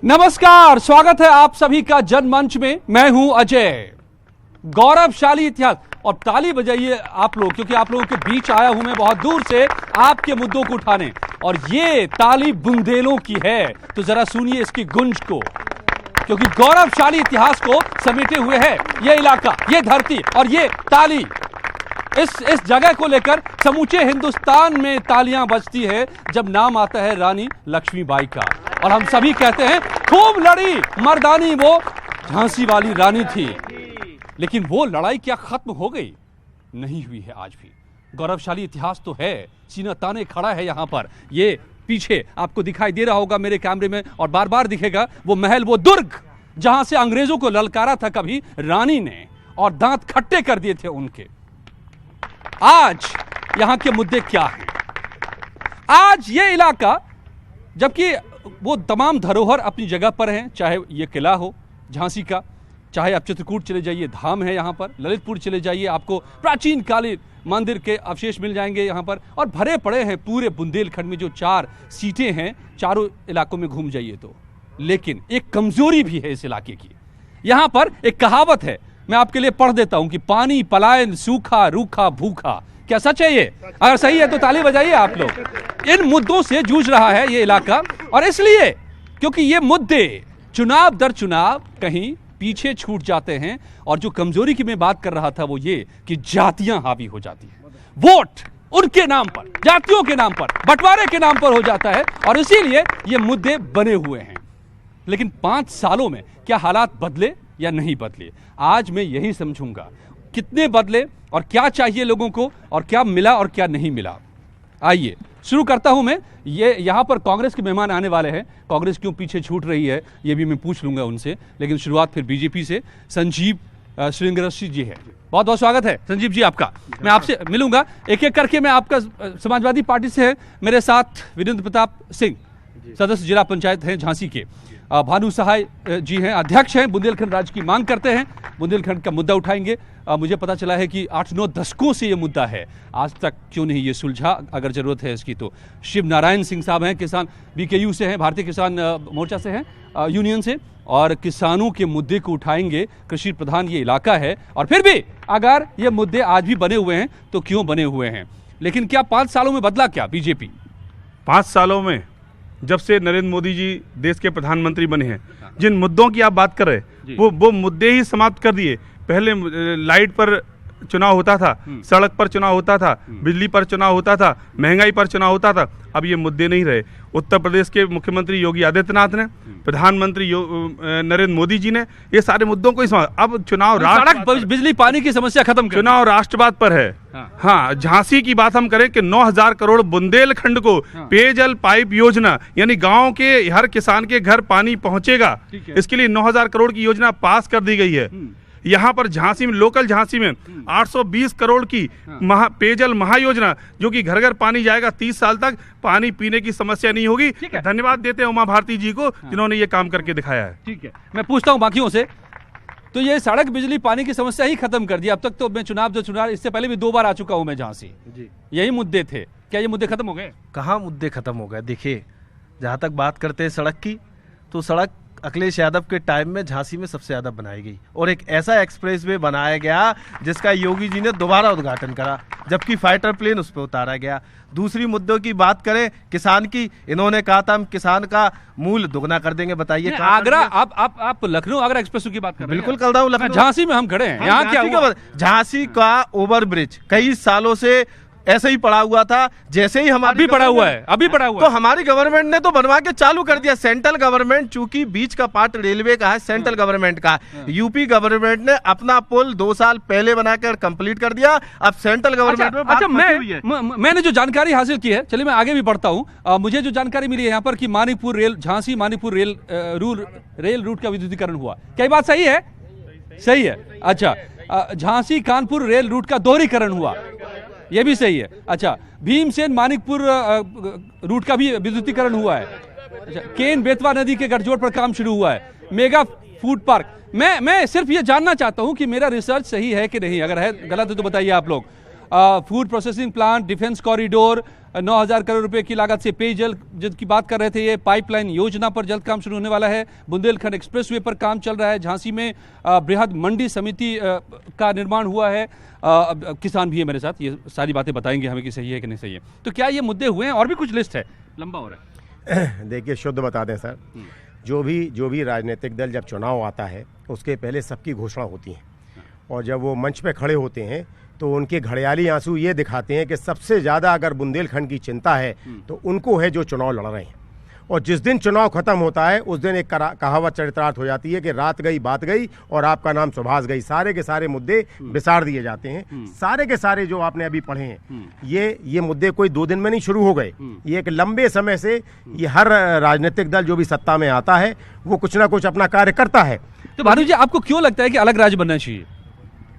नमस्कार, स्वागत है आप सभी का जनमंच में। मैं हूं अजय। गौरवशाली इतिहास, और ताली बजाइए आप लोग, क्योंकि आप लोगों के बीच आया हूं मैं बहुत दूर से आपके मुद्दों को उठाने, और ये ताली बुंदेलों की है। तो जरा सुनिए इसकी गुंज को, क्योंकि गौरवशाली इतिहास को समेटे हुए है ये इलाका, ये धरती और ये ताली। इस जगह को लेकर समूचे हिंदुस्तान में तालियां बजती है जब नाम आता है रानी लक्ष्मीबाई का। और हम सभी कहते हैं खूब लड़ी मर्दानी वो झांसी वाली रानी थी। लेकिन वो लड़ाई क्या खत्म हो गई? नहीं हुई है आज भी। गौरवशाली इतिहास तो है, सीना ताने खड़ा है यहां पर। ये पीछे आपको दिखाई दे रहा होगा मेरे कैमरे में, और बार बार दिखेगा वो महल, वो दुर्ग जहां से अंग्रेजों को ललकारा था कभी रानी ने, और दांत खट्टे कर दिए थे उनके। आज यहां के मुद्दे क्या हैं? आज ये इलाका, जबकि वो तमाम धरोहर अपनी जगह पर हैं, चाहे ये किला हो झांसी का, चाहे आप चित्रकूट चले जाइए, धाम है यहाँ पर, ललितपुर चले जाइए, आपको प्राचीन कालीन मंदिर के अवशेष मिल जाएंगे यहाँ पर, और भरे पड़े हैं पूरे बुंदेलखंड में जो 4 सीटें हैं, चारों इलाकों में घूम जाइए तो। लेकिन एक कमजोरी भी है इस इलाके की। यहाँ पर एक कहावत है, मैं आपके लिए पढ़ देता हूं कि पानी पलायन सूखा रूखा भूखा। क्या सच है ये? अगर सही है तो ताली बजाइए आप लोग। इन मुद्दों से जूझ रहा है ये इलाका, और इसलिए क्योंकि ये मुद्दे चुनाव दर चुनाव कहीं पीछे छूट जाते हैं। और जो कमजोरी की मैं बात कर रहा था वो ये कि जातियां हावी हो जाती हैं, वोट उनके नाम पर, जातियों के नाम पर, बंटवारे के नाम पर हो जाता है, और इसीलिए ये मुद्दे बने हुए हैं। लेकिन 5 सालों में क्या हालात बदले या नहीं बदले, आज मैं यही समझूंगा। कितने बदले और क्या चाहिए लोगों को, और क्या मिला और क्या नहीं मिला। आइए शुरू करता हूं मैं। ये यहां पर कांग्रेस के मेहमान आने वाले हैं। कांग्रेस क्यों पीछे छूट रही है ये भी मैं पूछ लूंगा उनसे, लेकिन शुरुआत फिर बीजेपी से। संजीव श्रृंगरसी जी है, बहुत बहुत स्वागत है संजीव जी आपका। मैं आपसे मिलूंगा एक एक करके। मैं आपका समाजवादी पार्टी से है, मेरे साथ वीरेंद्र प्रताप सिंह सदस्य जिला पंचायत हैं झांसी के। भानु सहाय जी हैं, अध्यक्ष हैं, बुंदेलखंड राज्य की मांग करते हैं, बुंदेलखंड का मुद्दा उठाएंगे। मुझे पता चला है कि 8-9 दशकों से ये मुद्दा है, आज तक क्यों नहीं ये सुलझा? अगर जरूरत है इसकी तो। शिव नारायण सिंह साहब हैं, किसान BKU से हैं, भारतीय किसान मोर्चा से हैं, यूनियन से, और किसानों के मुद्दे को उठाएंगे। कृषि प्रधान ये इलाका है, और फिर भी अगर ये मुद्दे आज भी बने हुए हैं तो क्यों बने हुए हैं? लेकिन क्या 5 सालों में बदला क्या बीजेपी? 5 सालों में जब से नरेंद्र मोदी जी देश के प्रधानमंत्री बने हैं, जिन मुद्दों की आप बात कर रहे हैं वो मुद्दे ही समाप्त कर दिए। पहले लाइट पर चुनाव होता था, सड़क पर चुनाव होता था, बिजली पर चुनाव होता था, महंगाई पर चुनाव होता था। अब ये मुद्दे नहीं रहे। उत्तर प्रदेश के मुख्यमंत्री योगी आदित्यनाथ ने, प्रधानमंत्री नरेंद्र मोदी जी ने ये सारे मुद्दों को अब चुनाव सड़क बिजली पानी की समस्या खत्म कर, चुनाव राष्ट्रवाद पर है। हाँ, झांसी की बात हम करें कि 9,000 करोड़ बुंदेलखंड को पेयजल पाइप योजना, यानी गांव के हर किसान के घर पानी पहुंचेगा, इसके लिए 9,000 करोड़ की योजना पास कर दी गई है। यहाँ पर झांसी में, लोकल झांसी में 820 करोड़ की पेयजल महायोजना, जो कि घर घर पानी जाएगा, 30 साल तक पानी पीने की समस्या नहीं होगी। धन्यवाद देते हैं उमा भारती जी को, जिन्होंने ये काम करके दिखाया है। ठीक है, मैं पूछता हूँ बाकियों से। तो ये सड़क बिजली पानी की समस्या ही खत्म कर दिया। अब तक तो मैं चुनाव इससे पहले भी 2 बार आ चुका हूँ मैं झांसी, यही मुद्दे थे। क्या ये मुद्दे खत्म हो गए? कहाँ मुद्दे खत्म हो गए? देखिए, जहाँ तक बात करते हैं सड़क की, तो सड़क अखिलेश यादव के टाइम में झांसी में सबसे ज्यादा बनाई गई, और एक ऐसा एक्सप्रेसवे बनाया गया जिसका योगी जी ने दोबारा उद्घाटन करा, जबकि फाइटर प्लेन उस पर उतारा गया। दूसरी मुद्दों की बात करें, किसान की, इन्होंने कहा था हम किसान का मूल्य दोगुना कर देंगे। बताइए आगरा, आप लखनऊ आगरा एक्सप्रेस की बात कर रहे हैं? बिल्कुल कर रहा हूँ, लखनऊ झांसी में हम खड़े हैं। यहाँ क्या झांसी का ओवर ब्रिज कई सालों से ऐसे ही पड़ा हुआ था, जैसे ही हमारा अभी पड़ा हुआ है, तो हमारी गवर्नमेंट ने तो बनवा के चालू कर दिया। सेंट्रल गवर्नमेंट, चूंकि बीच का पार्ट रेलवे का है, सेंट्रल गवर्नमेंट का, यूपी गवर्नमेंट ने अपना पुल 2 साल पहले बनाकर कंप्लीट कर दिया। अब सेंट्रल गवर्नमेंट में अच्छा, मैंने जो जानकारी हासिल की है, चलिए मैं आगे भी बढ़ता हूँ। मुझे जो जानकारी मिली है यहाँ पर कि Manikpur rail, Jhansi Manikpur rail route का विद्युतीकरण हुआ। क्या बात सही है? सही है। अच्छा, झांसी कानपुर रेल रूट का दोहरीकरण हुआ, ये भी सही है। अच्छा, भीमसेन मानिकपुर रूट का भी विद्युतीकरण हुआ है। अच्छा, केन बेतवा नदी के गठजोड़ पर काम शुरू हुआ है। Mega food park. मैं सिर्फ ये जानना चाहता हूं कि मेरा रिसर्च सही है कि नहीं, अगर है गलत है तो बताइए आप लोग। Food processing plant, defence corridor, 9,000 crore रुपए की लागत से पेयजल जिसकी बात कर रहे थे, ये पाइपलाइन योजना पर जल्द काम शुरू होने वाला है। बुंदेलखंड एक्सप्रेसवे पर काम चल रहा है। झांसी में बृहद मंडी समिति का निर्माण हुआ है। किसान भी है मेरे साथ, ये सारी बातें बताएंगे हमें कि सही है कि नहीं सही है। तो क्या ये मुद्दे हुए हैं? और भी कुछ लिस्ट है, लंबा हो रहा है। देखिए, शुद्ध बता दें सर, जो भी राजनीतिक दल जब चुनाव आता है उसके पहले सबकी घोषणा होती है, और जब वो मंच पे खड़े होते हैं तो उनके घड़ियाली आंसू ये दिखाते हैं कि सबसे ज़्यादा अगर बुंदेलखंड की चिंता है तो उनको है जो चुनाव लड़ रहे हैं। और जिस दिन चुनाव खत्म होता है उस दिन एक कहावत चरितार्थ हो जाती है कि रात गई बात गई और आपका नाम सुभाष गई। सारे के सारे मुद्दे बिसार दिए जाते हैं। सारे के सारे जो आपने अभी पढ़े हैं ये मुद्दे कोई 2 दिन में नहीं शुरू हो गए। ये एक लंबे समय से ये हर राजनीतिक दल जो भी सत्ता में आता है वो कुछ ना कुछ अपना कार्य करता है। तो भानु जी, आपको क्यों लगता है कि अलग राज्य बनना चाहिए?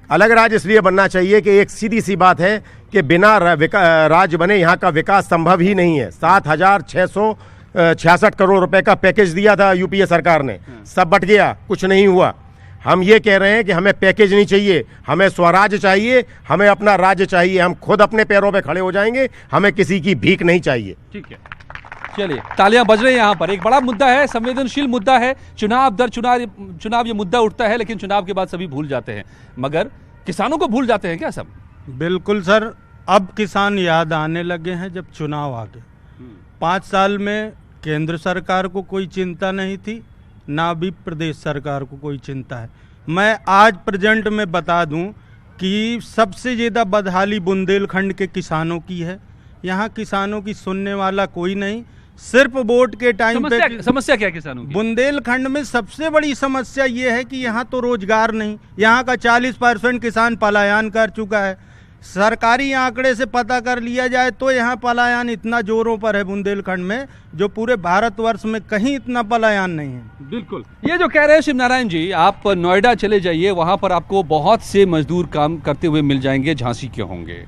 अलग राज्य इसलिए बनना चाहिए कि एक सीधी सी बात है कि बिना राज्य बने यहाँ का विकास संभव ही नहीं है। 7,666 करोड़ रुपए का पैकेज दिया था यूपीए सरकार ने, सब बट गया, कुछ नहीं हुआ। हम ये कह रहे हैं कि हमें पैकेज नहीं चाहिए, हमें स्वराज्य चाहिए, हमें अपना राज्य चाहिए। हम खुद अपने पैरों पे खड़े हो जाएंगे, हमें किसी की भीख नहीं चाहिए। ठीक है, चलिए, तालियां बज रही हैं। यहाँ पर एक बड़ा मुद्दा है, संवेदनशील मुद्दा है। चुनाव दर चुनाव ये मुद्दा उठता है, लेकिन चुनाव के बाद सभी भूल जाते हैं। मगर किसानों को भूल जाते हैं क्या सब? बिल्कुल सर, अब किसान याद आने लगे हैं जब चुनाव आ गए। 5 साल में केंद्र सरकार को कोई चिंता नहीं थी, ना भी प्रदेश सरकार को कोई चिंता है। मैं आज प्रेजेंट में बता दूं कि सबसे ज़्यादा बदहाली बुंदेलखंड के किसानों की है। यहाँ किसानों की सुनने वाला कोई नहीं। सिर्फ वोट के टाइम पे समस्या क्या है किसानों की? बुंदेलखंड में सबसे बड़ी समस्या ये है कि यहाँ तो रोजगार नहीं। यहाँ का 40% किसान पलायन कर चुका है। सरकारी आंकड़े से पता कर लिया जाए तो यहाँ पलायन इतना जोरों पर है बुंदेलखंड में, जो पूरे भारतवर्ष में कहीं इतना पलायन नहीं है। बिल्कुल, ये जो कह रहे हैं शिव नारायण जी, आप नोएडा चले जाइए, वहां पर आपको बहुत से मजदूर काम करते हुए मिल जाएंगे, झांसी के होंगे।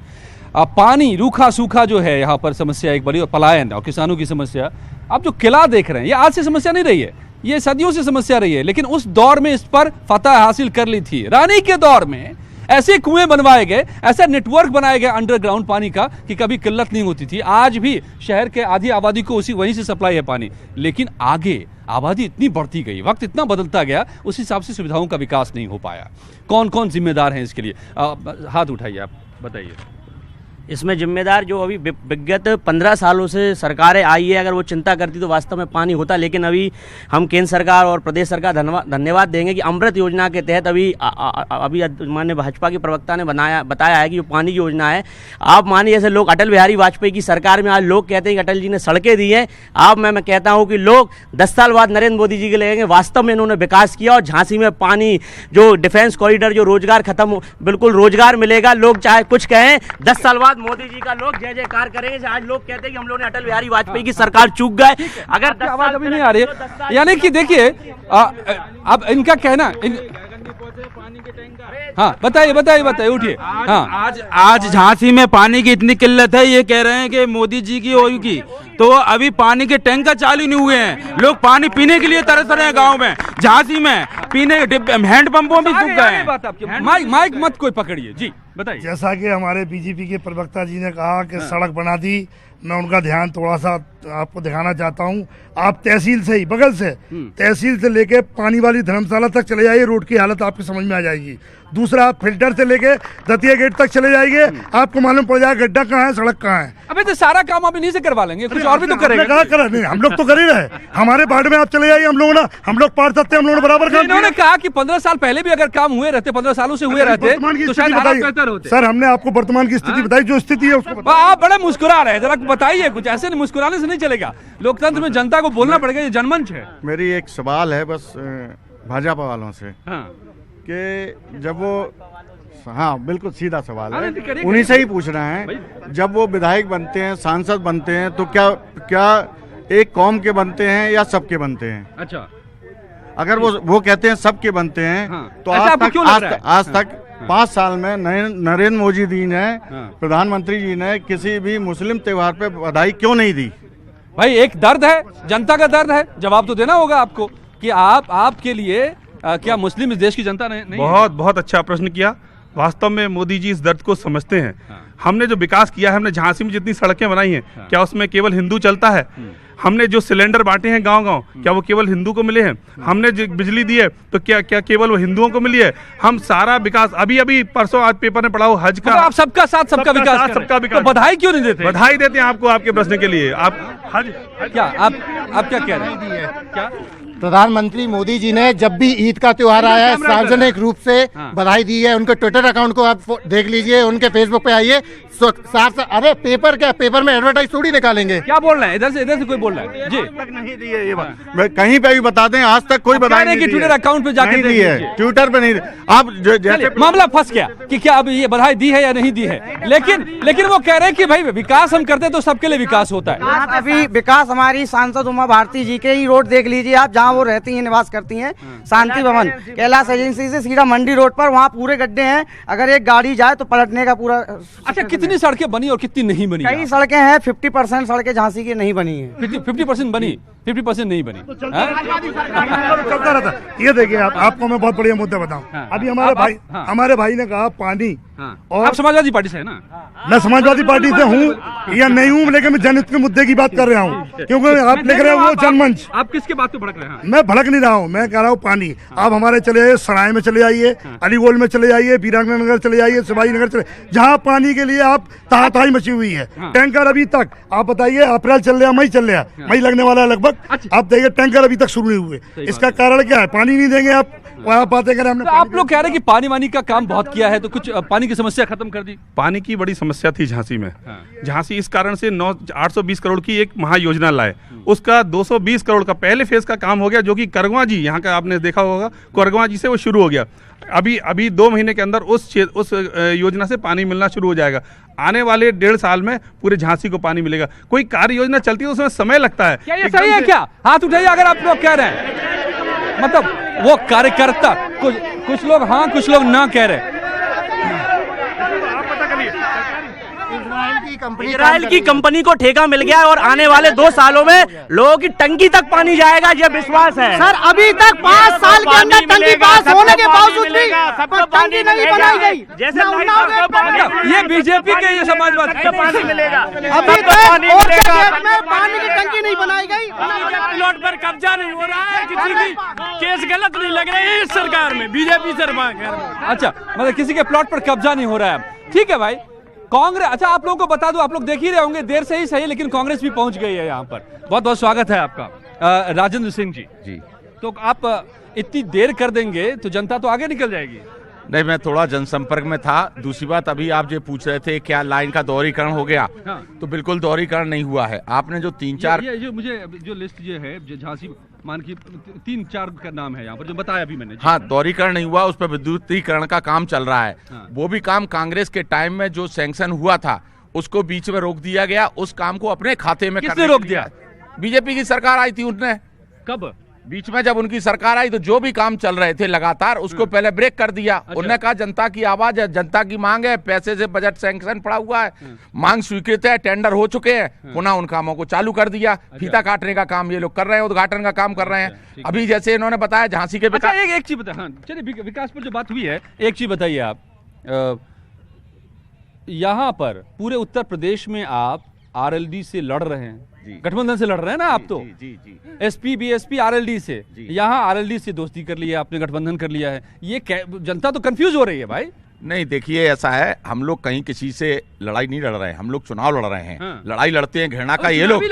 पानी रूखा सूखा जो है यहाँ पर समस्या एक बड़ी, और पलायन और किसानों की समस्या। आप जो किला देख रहे हैं, ये आज से समस्या नहीं रही है, ये सदियों से समस्या रही है। लेकिन उस दौर में इस पर फतह हासिल कर ली थी। रानी के दौर में ऐसे कुएं बनवाए गए, ऐसा नेटवर्क बनाया गया अंडरग्राउंड पानी का कि कभी किल्लत नहीं होती थी। आज भी शहर के आधी आबादी को वहीं से सप्लाई है पानी। लेकिन आगे आबादी इतनी बढ़ती गई, वक्त इतना बदलता गया, उस हिसाब से सुविधाओं का विकास नहीं हो पाया। कौन कौन जिम्मेदार हैं इसके लिए? हाथ उठाइए, आप बताइए। इसमें जिम्मेदार जो अभी विगत 15 सालों से सरकारें आई है, अगर वो चिंता करती तो वास्तव में पानी होता। लेकिन अभी हम केंद्र सरकार और प्रदेश सरकार धन्यवाद देंगे कि अमृत योजना के तहत अभी माननीय भाजपा के प्रवक्ता ने बताया है कि जो पानी की योजना है, आप मानिए जैसे लोग अटल बिहारी वाजपेयी की सरकार में आज लोग कहते हैं कि अटल जी ने सड़कें दी हैं, अब मैं कहता हूँ कि लोग 10 साल बाद नरेंद्र मोदी जी के लगेंगे। वास्तव में इन्होंने विकास किया, और झांसी में पानी, जो डिफेंस कॉरिडोर, जो रोजगार खत्म, बिल्कुल रोजगार मिलेगा। लोग चाहे कुछ कहें, 10 साल बाद मोदी जी का लोग जय जयकार करेंगे। आज लोग कहते हैं कि हम लोगों ने अटल बिहारी वाजपेयी की सरकार चूक गए। अगर आवाज अभी नहीं आ रही है, यानी कि देखिए, अब इनका कहना हाँ, बताइए, उठिए। हाँ, आज झांसी में पानी की इतनी किल्लत है, ये कह रहे हैं कि मोदी जी की होगी, तो अभी पानी के टैंकर चालू नहीं हुए हैं। लोग पानी पीने के लिए तरस रहे हैं। गांव में, झांसी में पीने हैंडपंपों में सूख गए हैं। माइक मत कोई पकड़िए जी, बताइए। जैसा कि हमारे बीजेपी के प्रवक्ता जी ने कहा कि सड़क बना दी, मैं उनका ध्यान थोड़ा सा आपको दिखाना चाहता हूँ। आप तहसील से ही बगल से, तहसील से लेके पानी वाली धर्मशाला तक चले जाइए, रोड की हालत आपको समझ में आ जाएगी। दूसरा, आप फिल्टर से लेके दतिया गेट तक चले जाएंगे, आपको मालूम पड़ जाएगा गड्ढा कहाँ है, सड़क कहाँ है। अबे तो सारा काम आप इन्हीं से करवा लेंगे, कुछ और भी तो करेंगे। नहीं, हम लोग तो कर ही रहे। हमारे वार्ड में आप चले जाइए, हम लोग पार सकते हैं, हम लोग बराबर काम। इन्होंने कहा कि 15 साल पहले भी अगर काम हुए रहते, 15 सालों से हुए रहते, तो शायद हालात बेहतर होते। सर, हमने आपको वर्तमान की स्थिति बताई, जो स्थिति है उसको। आप बड़े मुस्कुरा रहे हैं, जरा बताइए कुछ। ऐसे नहीं, मुस्कुराने से नहीं चलेगा। लोकतंत्र में जनता को बोलना पड़ेगा, ये जनमंच है। मेरी एक सवाल है बस भाजपा वालों से, कि जब वो, हाँ बिल्कुल सीधा सवाल है, उन्हीं से ही पूछ रहे हैं, जब वो विधायक बनते हैं, सांसद बनते हैं, तो क्या एक कौम के बनते हैं या सबके बनते हैं? अच्छा, अगर वो कहते हैं सबके बनते हैं, तो आज तक 5 साल में नरेंद्र मोदी जी ने, प्रधानमंत्री जी ने किसी भी मुस्लिम त्योहार पे बधाई क्यों नहीं दी? भाई, एक दर्द है, जनता का दर्द है, जवाब तो देना होगा आपको कि आपके लिए क्या मुस्लिम इस देश की जनता नहीं? बहुत अच्छा प्रश्न किया। वास्तव में मोदी जी इस दर्द को समझते हैं। हमने जो विकास किया है, हमने झांसी में जितनी सड़कें बनाई हैं, क्या उसमें केवल हिंदू चलता है? हमने जो सिलेंडर बांटे हैं गांव-गांव, क्या वो केवल हिंदू को मिले हैं? हमने जो बिजली दी है तो क्या केवल वो हिंदुओं को मिली है? हम सारा विकास अभी परसों आज पेपर में पढ़ा हो हज का, आप सबका साथ सबका विकास, सबका विकास, तो बधाई क्यों नहीं देते? बधाई देते हैं आपको आपके प्रश्न के लिए। आप हज क्या आप क्या कह रहे हैं? क्या प्रधानमंत्री मोदी जी ने जब भी ईद का त्योहार आया है सार्वजनिक रूप से बधाई दी है। उनके ट्विटर अकाउंट को आप देख लीजिए, उनके फेसबुक पे आइए। अरे पेपर क्या, पेपर में एडवर्टाइज थोड़ी निकालेंगे। क्या बोल रहे हैं? इधर से कोई बोल रहा है जी? तक नहीं दी है ये बात, कहीं पे भी बता दें, आज तक कोई बधाई नहीं दी है। ट्विटर अकाउंट पे जाके दी है, ट्विटर पे नहीं। आप जैसे मामला फंस गया कि क्या अब ये बधाई दी है या नहीं दी है, लेकिन वो कह रहे हैं कि भाई विकास हम करते हैं तो सबके लिए विकास होता है। अभी विकास हमारी सांसद उमा भारती जी के ही रोड देख लीजिए आप, जहाँ वो रहती हैं, निवास करती हैं, शांति भवन कैलाश एजेंसी से सीधा मंडी रोड पर, वहाँ पूरे गड्ढे हैं, अगर एक गाड़ी जाए तो पलटने का पूरा। अच्छा, कितनी सड़कें बनी और कितनी नहीं बनी? कई सड़कें हैं, 50% सड़कें झांसी की नहीं बनी है। 50% बनी, 50% नहीं बनी। चलता रहता। ये देखिए आपको मैं बहुत बढ़िया मुद्दा बताऊं। अभी हमारे भाई ने कहा पानी, और आप समाजवादी पार्टी से है ना? मैं समाजवादी पार्टी से हूँ या नहीं हूँ, लेकिन मैं जनहित के मुद्दे की बात कर रहा हूँ, क्योंकि आप लिख रहे हो वो जनमंच। आप किसके बात पे भड़क रहे हैं? मैं भड़क नहीं रहा हूँ, मैं कह रहा हूँ पानी। आप हमारे चले जाइए, सराय में चले जाइए, अलीगोल में चले जाइए, वीरांगना नगर चले जाइए, शिवाजी नगर चले, जहाँ पानी के लिए आप ताहाताही मची हुई है। टैंकर अभी तक आप बताइए, अप्रैल चल रहा, मई चल रहा, मई लगने वाला है लगभग, आप देखिए टैंकर अभी तक शुरू नहीं हुए। इसका कारण क्या है? पानी नहीं देंगे आप, वहाँ बातें करें। हमने तो आप लोग कह रहे हैं कि पानी वानी का काम बहुत किया है, तो कुछ पानी की समस्या खत्म कर दी? पानी की बड़ी समस्या थी झांसी में। झांसी इस कारण से 820 करोड़ की एक महायोजना लाए, उसका 220 करोड़ का पहले फेज का काम हो गया, जो कि करगवा जी, यहाँ का आपने देखा होगा, करगवा जी से वो शुरू हो गया। अभी 2 महीने के अंदर उस योजना से पानी मिलना शुरू हो जाएगा। आने वाले 1.5 साल में पूरे झांसी को पानी मिलेगा। कोई कार्य योजना चलती है उसमें समय लगता है। क्या ये सही है? क्या हाथ उठाइए अगर आप लोग कह रहे हैं, मतलब वो कार्यकर्ता, कुछ लोग हाँ, कुछ लोग ना कह रहे। इजराइल की कंपनी को ठेका मिल गया है और आने वाले 2 सालों में लोगों की टंकी तक पानी जाएगा, ये विश्वास है। सर अभी तक 5 साल के अंदर टंकी पास होने के बावजूद भी टंकी नहीं बनाई गई। जैसे ये बीजेपी के, ये समाजवादी पानी मिलेगा, अभी तक में पानी की टंकी नहीं बनाई गई। प्लॉट पर कब्जा नहीं हो रहा है, किसी की केस गलत नहीं लग रहे हैं इस सरकार में, बीजेपी सरकार में। अच्छा, मतलब किसी के प्लॉट पर कब्जा नहीं हो रहा है। ठीक है भाई, कांग्रेस, अच्छा आप लोगों को बता दूं, आप लोग देख ही रहे होंगे, देर से ही सही, लेकिन कांग्रेस भी पहुंच गई है यहाँ पर। बहुत बहुत स्वागत है आपका। राजेंद्र सिंह जी, तो आप इतनी देर कर देंगे तो जनता तो आगे निकल जाएगी। नहीं, मैं थोड़ा जनसंपर्क में था। दूसरी बात, अभी आप जो पूछ रहे थे क्या लाइन का दोहरीकरण हो गया, तो बिल्कुल दोहरीकरण नहीं हुआ है। आपने जो 3-4 ये मुझे जो लिस्ट ये है, जो झांसी मान की 3-4 का नाम है यहाँ पर जो बताया अभी मैंने। हाँ, दोहरीकरण नहीं हुआ, उस पर विद्युतीकरण का काम चल रहा है। वो भी काम कांग्रेस के टाइम में जो सैंक्शन हुआ था उसको बीच में रोक दिया गया। उस काम को अपने खाते में किसने रोक दिया? बीजेपी की सरकार आई थी, उनने। कब? बीच में जब उनकी सरकार आई तो जो भी काम चल रहे थे लगातार, उसको पहले ब्रेक कर दिया। उन्होंने कहा जनता की आवाज है, जनता की मांग है, पैसे से बजट सैंक्शन पड़ा हुआ है, मांग स्वीकृत है, टेंडर हो चुके हैं, पुनः उन कामों को चालू कर दिया। फीता काटने का काम ये लोग कर रहे हैं, उद्घाटन का काम कर रहे हैं। अभी जैसे इन्होंने बताया झांसी के विकास। एक चीज बताइए, चलिए विकास पर जो बात हुई है, एक चीज बताइए आप, यहाँ पर पूरे उत्तर प्रदेश में आप आरएलडी से लड़ रहे हैं, गठबंधन से लड़ रहे हैं ना आप? तो एसपी बीएसपी आरएलडी से, यहाँ आरएलडी से दोस्ती कर लिया आपने, गठबंधन कर लिया है, ये जनता तो कंफ्यूज हो रही है भाई। नहीं, देखिए ऐसा है, हम लोग कहीं किसी से लड़ाई नहीं लड़ रहे हैं, हम लोग चुनाव लड़ रहे हैं। लड़ाई लड़ते हैं घृणा का ये लोग,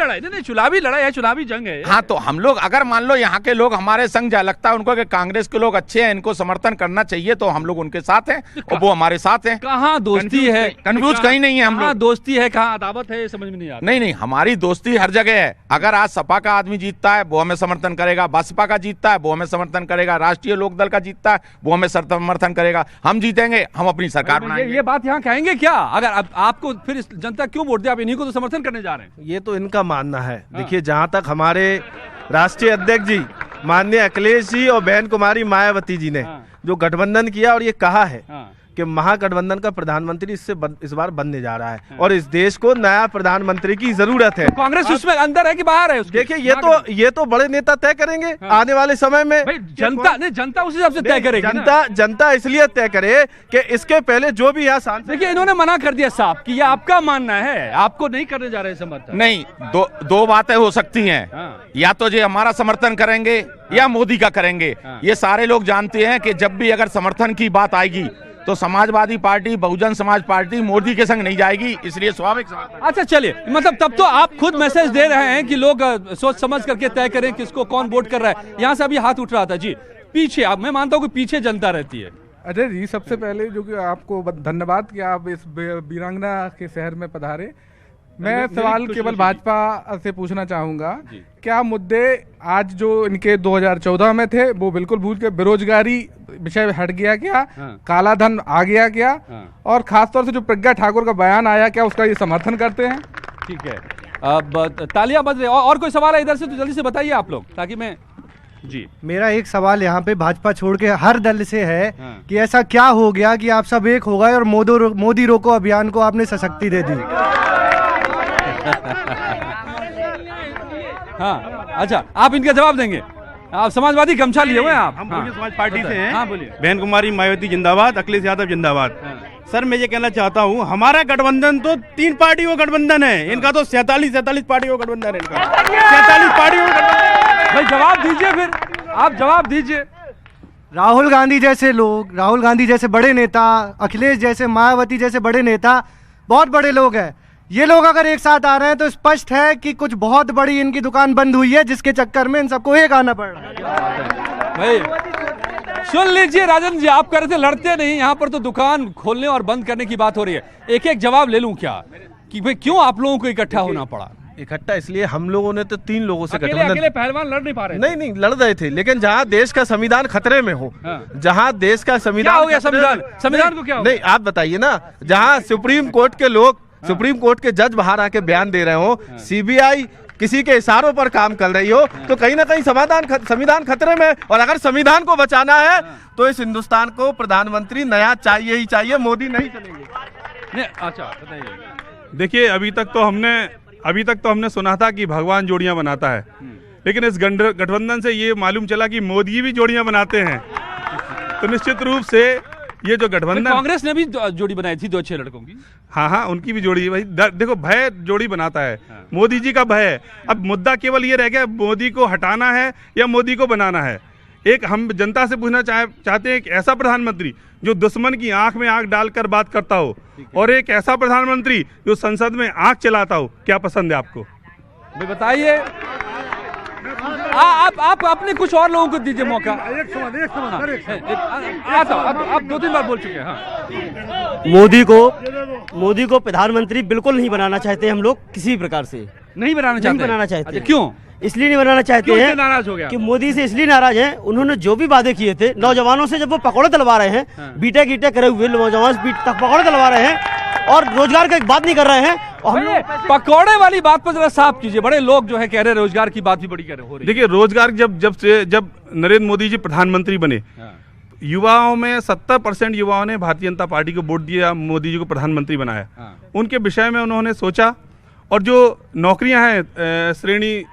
चुनावी लड़ाई है, चुनावी जंग है। हाँ, तो हम लोग अगर मान लो यहाँ के लोग हमारे संग जा, लगता है उनको कि कांग्रेस के लोग अच्छे हैं, इनको समर्थन करना चाहिए, तो हम लोग उनके साथ हैं और वो हमारे साथ हैं। कहाँ दोस्ती है? कंफ्यूज कहीं नहीं है हम लोग। दोस्ती है, कहाँ अदावत है, समझ में नहीं आता। नहीं, हमारी दोस्ती हर जगह है। अगर आज सपा का आदमी जीतता है वो हमें समर्थन करेगा, बसपा का जीतता है वो हमें समर्थन करेगा, राष्ट्रीय लोकदल का जीतता है वो हमें समर्थन करेगा। हम जीतेंगे, हम अपनी सरकार बनाएंगे। ये बात यहाँ कहेंगे क्या? अगर आपको फिर जनता क्यों वोट दे? आप इन्हीं को तो समर्थन करने जा रहे हैं। ये तो इनका मानना है। देखिए, जहां तक हमारे राष्ट्रीय अध्यक्ष जी माननीय अखिलेश जी और बहन कुमारी मायावती जी ने जो गठबंधन किया और ये कहा है कि महागठबंधन का प्रधानमंत्री इस बार बनने जा रहा है और इस देश को नया प्रधानमंत्री की जरूरत है। कांग्रेस उसमें अंदर है कि बाहर है? देखिए ये तो बड़े नेता तय करेंगे आने वाले समय में। जनता उस हिसाब से तय करेगी। जनता इसलिए तय करे कि इसके पहले जो भी यहाँ सांसद। देखिए इन्होंने मना कर दिया साहब कि ये आपका मानना है, आपको नहीं करने जा रहे समर्थन। नहीं, दो बातें हो सकती हैं, या तो ये हमारा समर्थन करेंगे या मोदी का करेंगे। ये सारे लोग जानते हैं कि जब भी अगर समर्थन की बात आएगी तो समाजवादी पार्टी, बहुजन समाज पार्टी मोदी के संग नहीं जाएगी, इसलिए स्वाभाविक। अच्छा चलिए, मतलब तब तो आप खुद मैसेज दे रहे हैं कि लोग सोच समझ करके तय करें किसको कौन वोट कर रहा है। यहाँ से अभी हाथ उठ रहा था जी, पीछे मैं मानता हूँ कि पीछे जनता रहती है। अजय जी, सबसे पहले जो कि आपको धन्यवाद कि आप इस वीरांगना के शहर में पधारे। मैं सवाल केवल भाजपा से पूछना चाहूंगा, क्या मुद्दे आज जो इनके 2014 में थे वो बिल्कुल भूल के बेरोजगारी विषय हट गया क्या? काला धन आ गया क्या? और खासतौर से जो प्रज्ञा ठाकुर का बयान आया, क्या उसका ये समर्थन करते हैं? ठीक है, अब तालियां बज रही। और कोई सवाल है इधर से तो जल्दी से बताइए आप लोग, ताकि मैं जी। मेरा एक सवाल यहाँ पे भाजपा छोड़ के हर दल से है कि ऐसा क्या हो गया कि आप सब एक हो गए और मोदी रोको अभियान को आपने सशक्ति दे दी? हाँ अच्छा, आप इनका जवाब देंगे? आप समाजवादी गमछा लिए हुए हैं आप? हम बहुजन समाज पार्टी से हैं। हाँ बोलिए। बहन कुमारी मायावती जिंदाबाद, अखिलेश यादव जिंदाबाद। सर मैं ये कहना चाहता हूँ, हमारा गठबंधन तो 3 पार्टियों का गठबंधन है, इनका तो 47 पार्टियों का गठबंधन है। इनका 47 पार्टियों का गठबंधन। भाई जवाब दीजिए, फिर आप जवाब दीजिए। राहुल गांधी जैसे लोग, राहुल गांधी जैसे बड़े नेता, अखिलेश जैसे, मायावती जैसे बड़े नेता, बहुत बड़े लोग हैं। ये लोग अगर एक साथ आ रहे हैं तो स्पष्ट है कि कुछ बहुत बड़ी इनकी दुकान बंद हुई है, जिसके चक्कर में इन सबको एक आना पड़ रहा है। भाई सुन लीजिए राजन जी, आप कह रहे थे लड़ते नहीं, यहाँ पर तो दुकान खोलने और बंद करने की बात हो रही है। एक एक जवाब ले लूं क्या कि भाई क्यों आप लोगों को इकट्ठा होना पड़ा? इकट्ठा इसलिए हम लोगों ने तो 3 लोगों से अकेले पहलवान लड़ नहीं पा रहे? नहीं लड़ रहे थे, लेकिन जहाँ देश का संविधान खतरे में हो, जहाँ देश का संविधान हो गया, संविधान को क्या हो? नहीं आप बताइए ना, जहाँ सुप्रीम कोर्ट के लोग, सुप्रीम कोर्ट के जज बाहर आके बयान दे रहे हो, सीबीआई किसी के इशारों पर काम कर रही हो, तो कहीं ना कहीं संविधान खतरे में। और अगर संविधान को बचाना है तो इस हिंदुस्तान को प्रधानमंत्री नया चाहिए ही चाहिए, मोदी नहीं चलेंगे। अच्छा बताइए। देखिए अभी तक तो हमने सुना था कि भगवान जोड़ियां बनाता है, लेकिन इस गठबंधन से ये मालूम चला कि मोदी भी जोड़ियां बनाते हैं। तो निश्चित रूप से ये जो गठबंधन, कांग्रेस ने भी जोड़ी बनाई थी 2 अच्छे लड़कों की। हाँ उनकी भी जोड़ी है भाई। देखो भय जोड़ी बनाता है, मोदी जी का भय है। अब मुद्दा केवल ये रह गया, मोदी को हटाना है या मोदी को बनाना है। एक हम जनता से पूछना चाहते हैं, एक ऐसा प्रधानमंत्री जो दुश्मन की आंख में आंख डालकर बात करता हो, और एक ऐसा प्रधानमंत्री जो संसद में आंख चलाता हो, क्या पसंद है आपको? बताइए। आप अपने कुछ और लोगों को दीजिए मौका। आप 2-3 बार बोल चुके हैं। हाँ। मोदी को प्रधानमंत्री बिल्कुल नहीं बनाना चाहते हम लोग, किसी प्रकार से नहीं बनाना चाहते। क्यों? इसलिए नहीं बनाना चाहते हैं नाराज हो गया कि मोदी से इसलिए नाराज हैं, उन्होंने जो भी वादे किए थे नौजवानों से, जब वो पकौड़े दिलवा रहे हैं, बीटेक ईटेक करे हुए नौजवान पकौड़े दिलवा रहे हैं और रोजगार की बात नहीं कर रहे हैं। और हम लोग पकौड़े वाली बात पर जरा साफ कीजिए। बड़े लोग जो है कह रहे रोजगार की बात भी बड़ी कर रहे। देखिए रोजगार जब नरेंद्र मोदी जी प्रधानमंत्री बने, युवाओं में 70% युवाओं ने भारतीय जनता पार्टी को वोट दिया, मोदी जी को प्रधानमंत्री बनाया। उनके विषय में उन्होंने सोचा, और जो नौकरियां हैं श्रेणी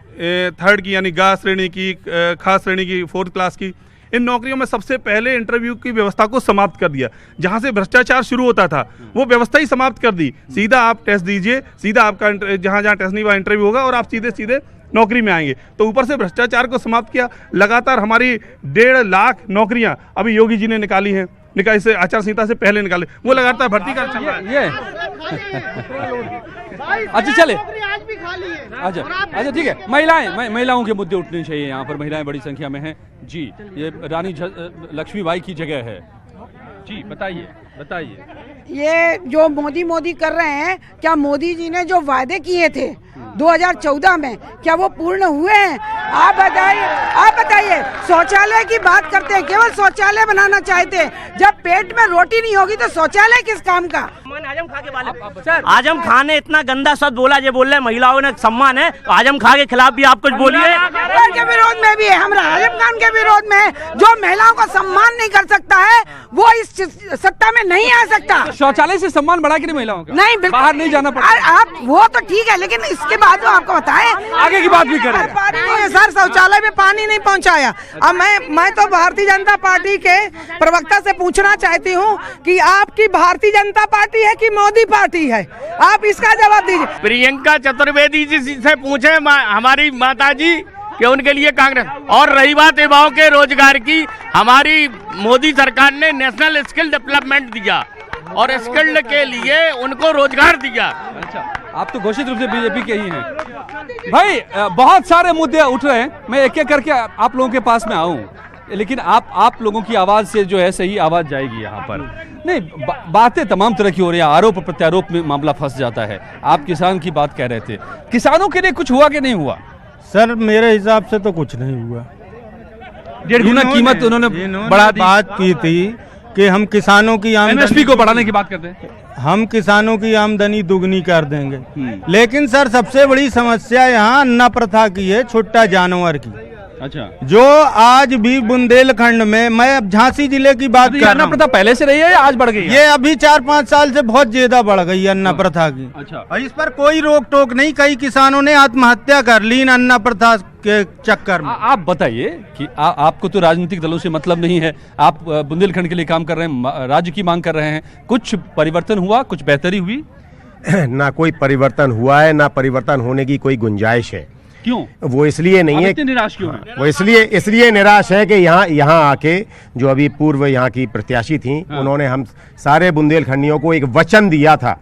3rd की, यानी गा श्रेणी की, खास श्रेणी की, 4th क्लास की, इन नौकरियों में सबसे पहले इंटरव्यू की व्यवस्था को समाप्त कर दिया। जहां से भ्रष्टाचार शुरू होता था वो व्यवस्था ही समाप्त कर दी। सीधा आप टेस्ट दीजिए, सीधा आपका जहां टेस्ट नहीं वहां इंटरव्यू होगा और आप सीधे नौकरी में आएंगे। तो ऊपर से भ्रष्टाचार को समाप्त किया। लगातार हमारी 1.5 लाख नौकरियां अभी योगी जी ने निकाली हैं, इसे आचार संहिता से पहले निकाले, वो लगातार भर्ती कर चल रहा है। अच्छा चले, अच्छा ठीक है। महिलाओं के मुद्दे उठने चाहिए। यहाँ पर महिलाएं बड़ी संख्या में हैं जी। ये रानी लक्ष्मीबाई की जगह है जी। बताइए। ये जो मोदी कर रहे हैं, क्या मोदी जी ने जो वादे किए थे 2014 में, क्या वो पूर्ण हुए हैं? आप बताइए। शौचालय की बात करते हैं, केवल शौचालय बनाना चाहते हैं। जब पेट में रोटी नहीं होगी तो शौचालय किस काम का? आजम खान ने इतना गंदा शब्द बोला, ये बोल रहे महिलाओं ने सम्मान है, तो आजम खान के खिलाफ भी आप कुछ बोलिए। के विरोध में भी है, हम आजम खान के विरोध में है। जो महिलाओं का सम्मान नहीं कर सकता है वो इस सत्ता में नहीं आ सकता। शौचालय से सम्मान बढ़ा कि नहीं महिलाओं का? नहीं, बिल्कुल बाहर नहीं जाना पड़ता। आप वो तो ठीक है, लेकिन इसके बाद आपको बताएं, आगे की बात भी करें। सर शौचालय में पानी नहीं पहुंचाया। अब मैं तो भारतीय जनता पार्टी के प्रवक्ता से पूछना चाहती हूं कि आपकी भारतीय जनता पार्टी है कि मोदी पार्टी है? आप इसका जवाब दीजिए। प्रियंका चतुर्वेदी जी से पूछे हमारी माता जी कि उनके लिए कांग्रेस। और रही बात युवाओं के रोजगार की, हमारी मोदी सरकार ने नेशनल स्किल डेवलपमेंट दिया और स्किल्ड के लिए उनको रोजगार दिया। अच्छा, आप तो घोषित रूप से बीजेपी के ही हैं। भाई बहुत सारे मुद्दे उठ रहे हैं, मैं एक एक करके आप लोगों के पास में आऊं, लेकिन आप लोगों की आवाज से जो है सही आवाज जाएगी यहाँ पर। नहीं, बातें तमाम तरह की हो रही है, आरोप प्रत्यारोप में मामला फंस जाता है। आप किसान की बात कह रहे थे, किसानों के लिए कुछ हुआ कि नहीं हुआ? सर मेरे हिसाब से तो कुछ नहीं हुआ। 1.5 गुना कीमत उन्होंने बढ़ा दी। बात की थी कि हम किसानों की एमएसपी को बढ़ाने की बात करते हैं, हम किसानों की आमदनी दुगनी कर देंगे। लेकिन सर सबसे बड़ी समस्या यहाँ अन्ना प्रथा की है, छुट्टा जानवर की। अच्छा, जो आज भी बुंदेलखंड में, मैं अब झांसी जिले की बात कर रहा हूं, अन्ना प्रथा पहले से रही है या आज बढ़ गई है? ये अभी 4-5 साल से बहुत ज्यादा बढ़ गई है अन्ना प्रथा की। अच्छा, और इस पर कोई रोक टोक नहीं, कई किसानों ने आत्महत्या कर ली इन अन्ना प्रथा के चक्कर में। आप बताइए कि आपको तो राजनीतिक दलों से मतलब नहीं है, आप बुंदेलखंड के लिए काम कर रहे हैं, राज्य की मांग कर रहे हैं, कुछ परिवर्तन हुआ, कुछ बेहतरी हुई? ना कोई परिवर्तन हुआ है, ना परिवर्तन होने की कोई गुंजाइश है। क्यों? वो इसलिए नहीं है, निराश क्यों है? वो इसलिए निराश है कि यहाँ आके जो अभी पूर्व यहाँ की प्रत्याशी थी, उन्होंने हम सारे बुंदेलखंडियों को एक वचन दिया था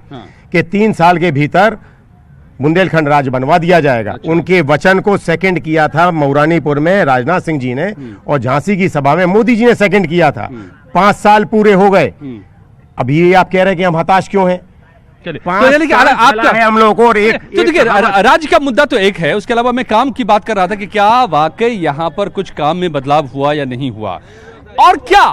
कि 3 साल के भीतर बुंदेलखंड राज्य बनवा दिया जाएगा। अच्छा। उनके वचन को सेकंड किया था मऊरानीपुर में राजनाथ सिंह जी ने, और झांसी की सभा में मोदी जी ने सेकंड किया था। 5 साल पूरे हो गए, अभी आप कह रहे हैं कि हम हताश क्यों हैं? तो यानी कि आपका है हम लोगों को, और तो देखिए राज्य का मुद्दा तो एक है, उसके अलावा मैं काम की बात कर रहा था कि क्या वाकई यहाँ पर कुछ काम में बदलाव हुआ या नहीं हुआ, और क्या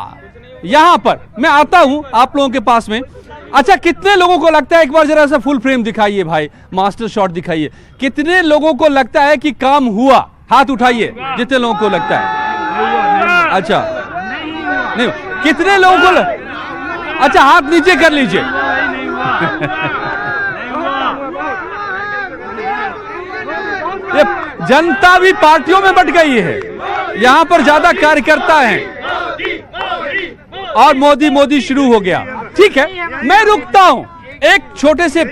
यहाँ पर मैं आता हूँ आप लोगों के पास में। अच्छा, कितने लोगों को लगता है, एक बार जरा सा फुल फ्रेम दिखाइए भाई, मास्टर शॉट दिखाइए, कितने लोगों को लगता है कि काम हुआ? हाथ उठाइए जितने लोगों को लगता है। अच्छा, नहीं, कितने लोगों को अच्छा हाथ नीचे कर लीजिए। ये जनता भी पार्टियों में बट गई है, यहाँ पर ज्यादा कार्यकर्ता हैं और मोदी शुरू हो गया। ठीक है, मैं रुकता हूं, एक छोटे से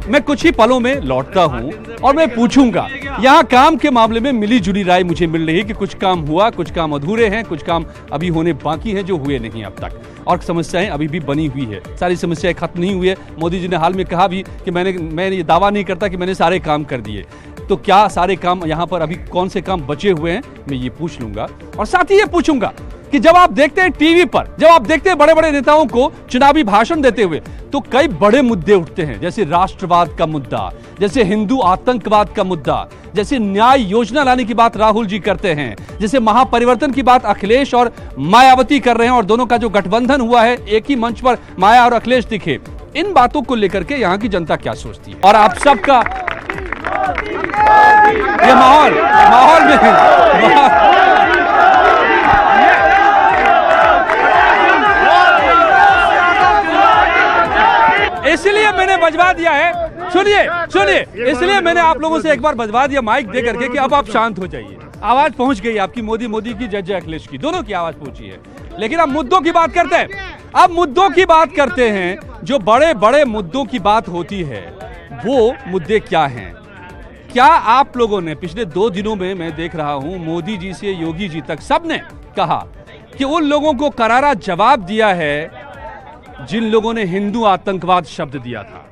मैं कुछ ही पलों में लौटता हूं और मैं पूछूंगा, यहाँ काम के मामले में मिली जुली राय मुझे मिल रही है कि कुछ काम हुआ, कुछ काम अधूरे हैं, कुछ काम अभी होने बाकी हैं जो हुए नहीं अब तक, और समस्याएं अभी भी बनी हुई है, सारी समस्याएं खत्म नहीं हुई है। मोदी जी ने हाल में कहा भी कि मैं ये दावा नहीं करता कि मैंने सारे काम कर दिए, तो क्या सारे काम यहाँ पर अभी कौन से काम बचे हुए हैं, मैं ये पूछ लूंगा। और साथ ही ये पूछूंगा कि जब आप देखते हैं टीवी पर, जब आप देखते हैं बड़े बड़े नेताओं को चुनावी भाषण देते हुए, तो कई बड़े मुद्दे उठते हैं, जैसे राष्ट्रवाद का मुद्दा, जैसे हिंदू आतंकवाद का मुद्दा, जैसे न्याय योजना लाने की बात राहुल जी करते हैं, जैसे महापरिवर्तन की बात अखिलेश और मायावती कर रहे हैं, और दोनों का जो गठबंधन हुआ है, एक ही मंच पर माया और अखिलेश दिखे। इन बातों को लेकर के यहाँ की जनता क्या सोचती है, और आप सबका ये माहौल में इसलिए मैंने बजवा दिया है, सुनिए, इसलिए मैंने आप लोगों से एक बार बजवा दिया माइक दे करके कि अब आप शांत हो जाइए। आवाज पहुंच गई आपकी, मोदी की, जय अखिलेश की, दोनों की आवाज पहुंची है। लेकिन अब मुद्दों की बात करते हैं, अब मुद्दों की बात करते हैं, जो बड़े बड़े मुद्दों की बात होती है, वो मुद्दे क्या हैं? क्या आप लोगों ने पिछले 2 दिनों में, मैं देख रहा हूं, मोदी जी से योगी जी तक सबने कहा कि उन लोगों को करारा जवाब दिया है जिन लोगों ने हिंदू आतंकवाद शब्द दिया था।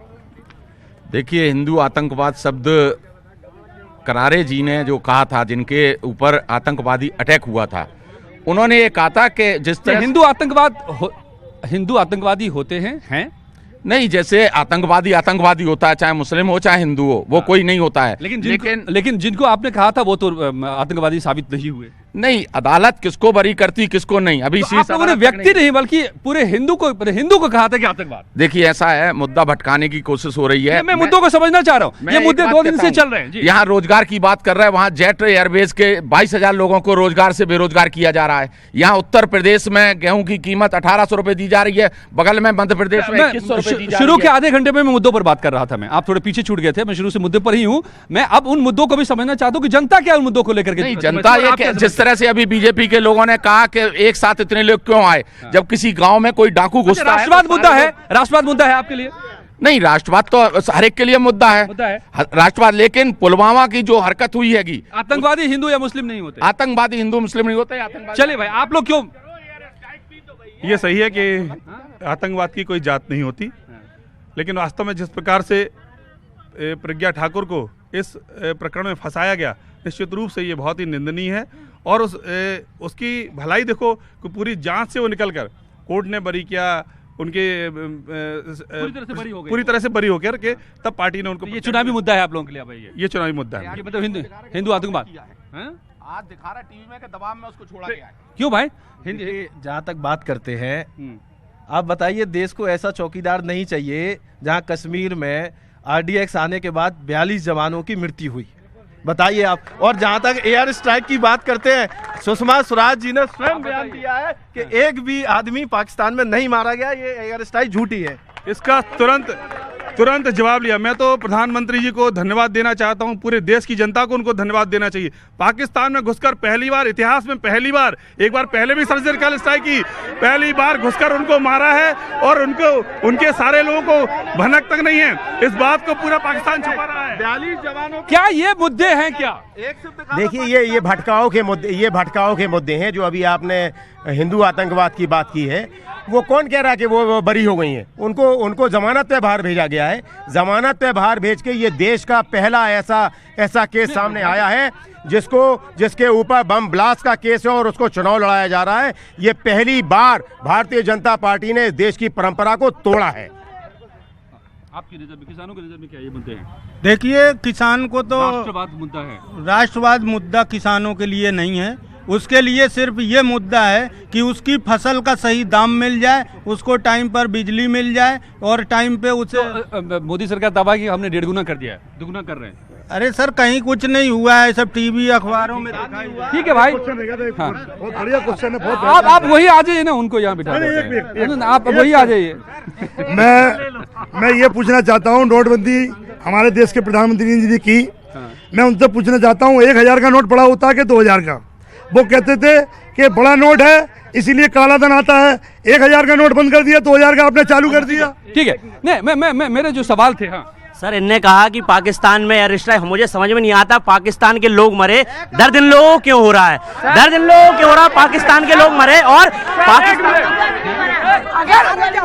देखिए, हिंदू आतंकवाद शब्द करारे जी ने जो कहा था, जिनके ऊपर आतंकवादी अटैक हुआ था, उन्होंने ये कहा था कि जिस तरह हिंदू आतंकवादी होते हैं नहीं, जैसे आतंकवादी होता है, चाहे मुस्लिम हो चाहे हिंदू हो, वो कोई नहीं होता है। लेकिन जिनको आपने कहा था वो तो आतंकवादी साबित नहीं हुए। नहीं, अदालत किसको बरी करती किसको नहीं, अभी तो आप लोगों ने व्यक्ति नहीं बल्कि पूरे हिंदू को कहा था कि आतंकवाद। देखिए ऐसा है, मुद्दा भटकाने की कोशिश हो रही है। मैं मुद्दों को समझना चाह रहा हूँ, ये मुद्दे 2 दिन से चल रहे हैं। यहाँ रोजगार की बात कर रहे हैं, वहाँ जेट एयरवेज के 22,000 लोगों को रोजगार से बेरोजगार किया जा रहा है। यहाँ उत्तर प्रदेश में गेहूं की कीमत 1800 रुपए दी जा रही है, बगल में मध्य प्रदेश में 2100 रुपए दी जा रही है। शुरू के आधे घंटे में मैं मुद्दों पर बात कर रहा था, मैं आप थोड़े पीछे छूट गए थे, मैं शुरू से मुद्दे पर ही हूँ। मैं अब उन मुद्दों को भी समझना चाहता हूँ कि जनता क्या उन मुद्दों को लेकर के, जनता ये जिस तरह से अभी बीजेपी के लोगों ने कहा कि एक साथ इतने लोग क्यों आए, जब किसी गांव में कोई डाकू घुसता है। राष्ट्रवाद मुद्दा है, राष्ट्रवाद मुद्दा है आपके लिए? नहीं, राष्ट्रवाद तो हर एक के लिए मुद्दा है राष्ट्रवाद, लेकिन पुलवामा की जो हरकत हुई हैगी, आतंकवादी हिंदू या मुस्लिम नहीं होते, आतंकवादी हिंदू मुस्लिम नहीं होते। चलिए भाई, आप लोग क्यों, ये सही है कि आतंकवाद की कोई जात नहीं होती, लेकिन वास्तव में जिस प्रकार से प्रज्ञा ठाकुर को इस प्रकरण में फंसाया गया, निश्चित रूप से ये बहुत ही निंदनीय है। और उसकी भलाई देखो कि पूरी जांच से वो निकलकर कोर्ट ने बरी किया, उनके पूरी तरह से बरी हो गया के तब पार्टी ने उनको। ये चुनावी मुद्दा है आप लोगों के लिए भाई? ये चुनावी मुद्दा है, मतलब हिंदू आतंकवाद आज दिखा रहा टीवी में के दबाव में उसको छोड़ा गया है। क्यों भाई? जहाँ तक बात करते हैं, आप बताइए, देश को ऐसा चौकीदार नहीं चाहिए जहाँ कश्मीर में RDX आने के बाद 42 जवानों की मृत्यु हुई, बताइए आप। और जहां तक एयर स्ट्राइक की बात करते हैं, सुषमा स्वराज जी ने स्वयं बयान दिया है कि एक भी आदमी पाकिस्तान में नहीं मारा गया, ये एयर स्ट्राइक झूठी है। इसका तुरंत जवाब लिया। मैं तो प्रधानमंत्री जी को धन्यवाद देना चाहता हूं, पूरे देश की जनता को उनको धन्यवाद देना चाहिए। पाकिस्तान में घुसकर पहली बार, इतिहास में पहली बार, एक बार पहले भी सर्जिकल स्ट्राइक की, पहली बार घुसकर उनको मारा है और उनके सारे लोगों को भनक तक नहीं है। इस बात को पूरा पाकिस्तान छुपा रहा है। 42 जवानों, क्या ये मुद्दे हैं क्या? देखिए, ये भटकाव के मुद्दे हैं। जो अभी आपने हिंदू आतंकवाद की बात की है, वो कौन कह रहा है कि वो बरी हो गई हैं? उनको जमानत पे बाहर भेजा गया है। जमानत पे बाहर भेज के ये देश का पहला ऐसा केस सामने आया है जिसके ऊपर बम ब्लास्ट का केस है और उसको चुनाव लड़ाया जा रहा है। ये पहली बार भारतीय जनता पार्टी ने देश की परंपरा को तोड़ा है। आपकी नजर में, किसानों की नजर में क्या ये मुद्दे हैं? देखिए, किसान को तो राष्ट्रवाद मुद्दा है। राष्ट्रवाद मुद्दा किसानों के लिए नहीं है, उसके लिए सिर्फ ये मुद्दा है कि उसकी फसल का सही दाम मिल जाए, उसको टाइम पर बिजली मिल जाए और टाइम पे उसे। तो मोदी सरकार दावा कि हमने 1.5 गुना कर दिया है, 2 गुना कर रहे हैं। अरे सर, कहीं कुछ नहीं हुआ है, सब टीवी अखबारों में दिखाई हुआ। ठीक है भाई, बहुत बढ़िया क्वेश्चन है। आप वही आ जाइए ना, उनको यहाँ बिठा आप वही आ जाइए। मैं ये पूछना चाहता हूँ, नोटबंदी हमारे देश के प्रधानमंत्री जी ने की, मैं उनसे पूछना चाहता हूँ, 1000 का नोट पड़ा होता है कि 2000 का? वो कहते थे कि बड़ा नोट है इसीलिए काला धन आता है, 1000 का नोट बंद कर दिया, 2000 का आपने चालू कर दिया। ठीक है, नहीं मैं मेरे जो सवाल थे, हाँ सर, इनने कहा कि पाकिस्तान में एयर स्ट्राइक, मुझे समझ में नहीं आता पाकिस्तान के लोग मरे, दर्द इन लोगों को क्यों हो रहा है? दर्द इन लोगों को क्यों हो रहा है? पाकिस्तान के लोग मरे और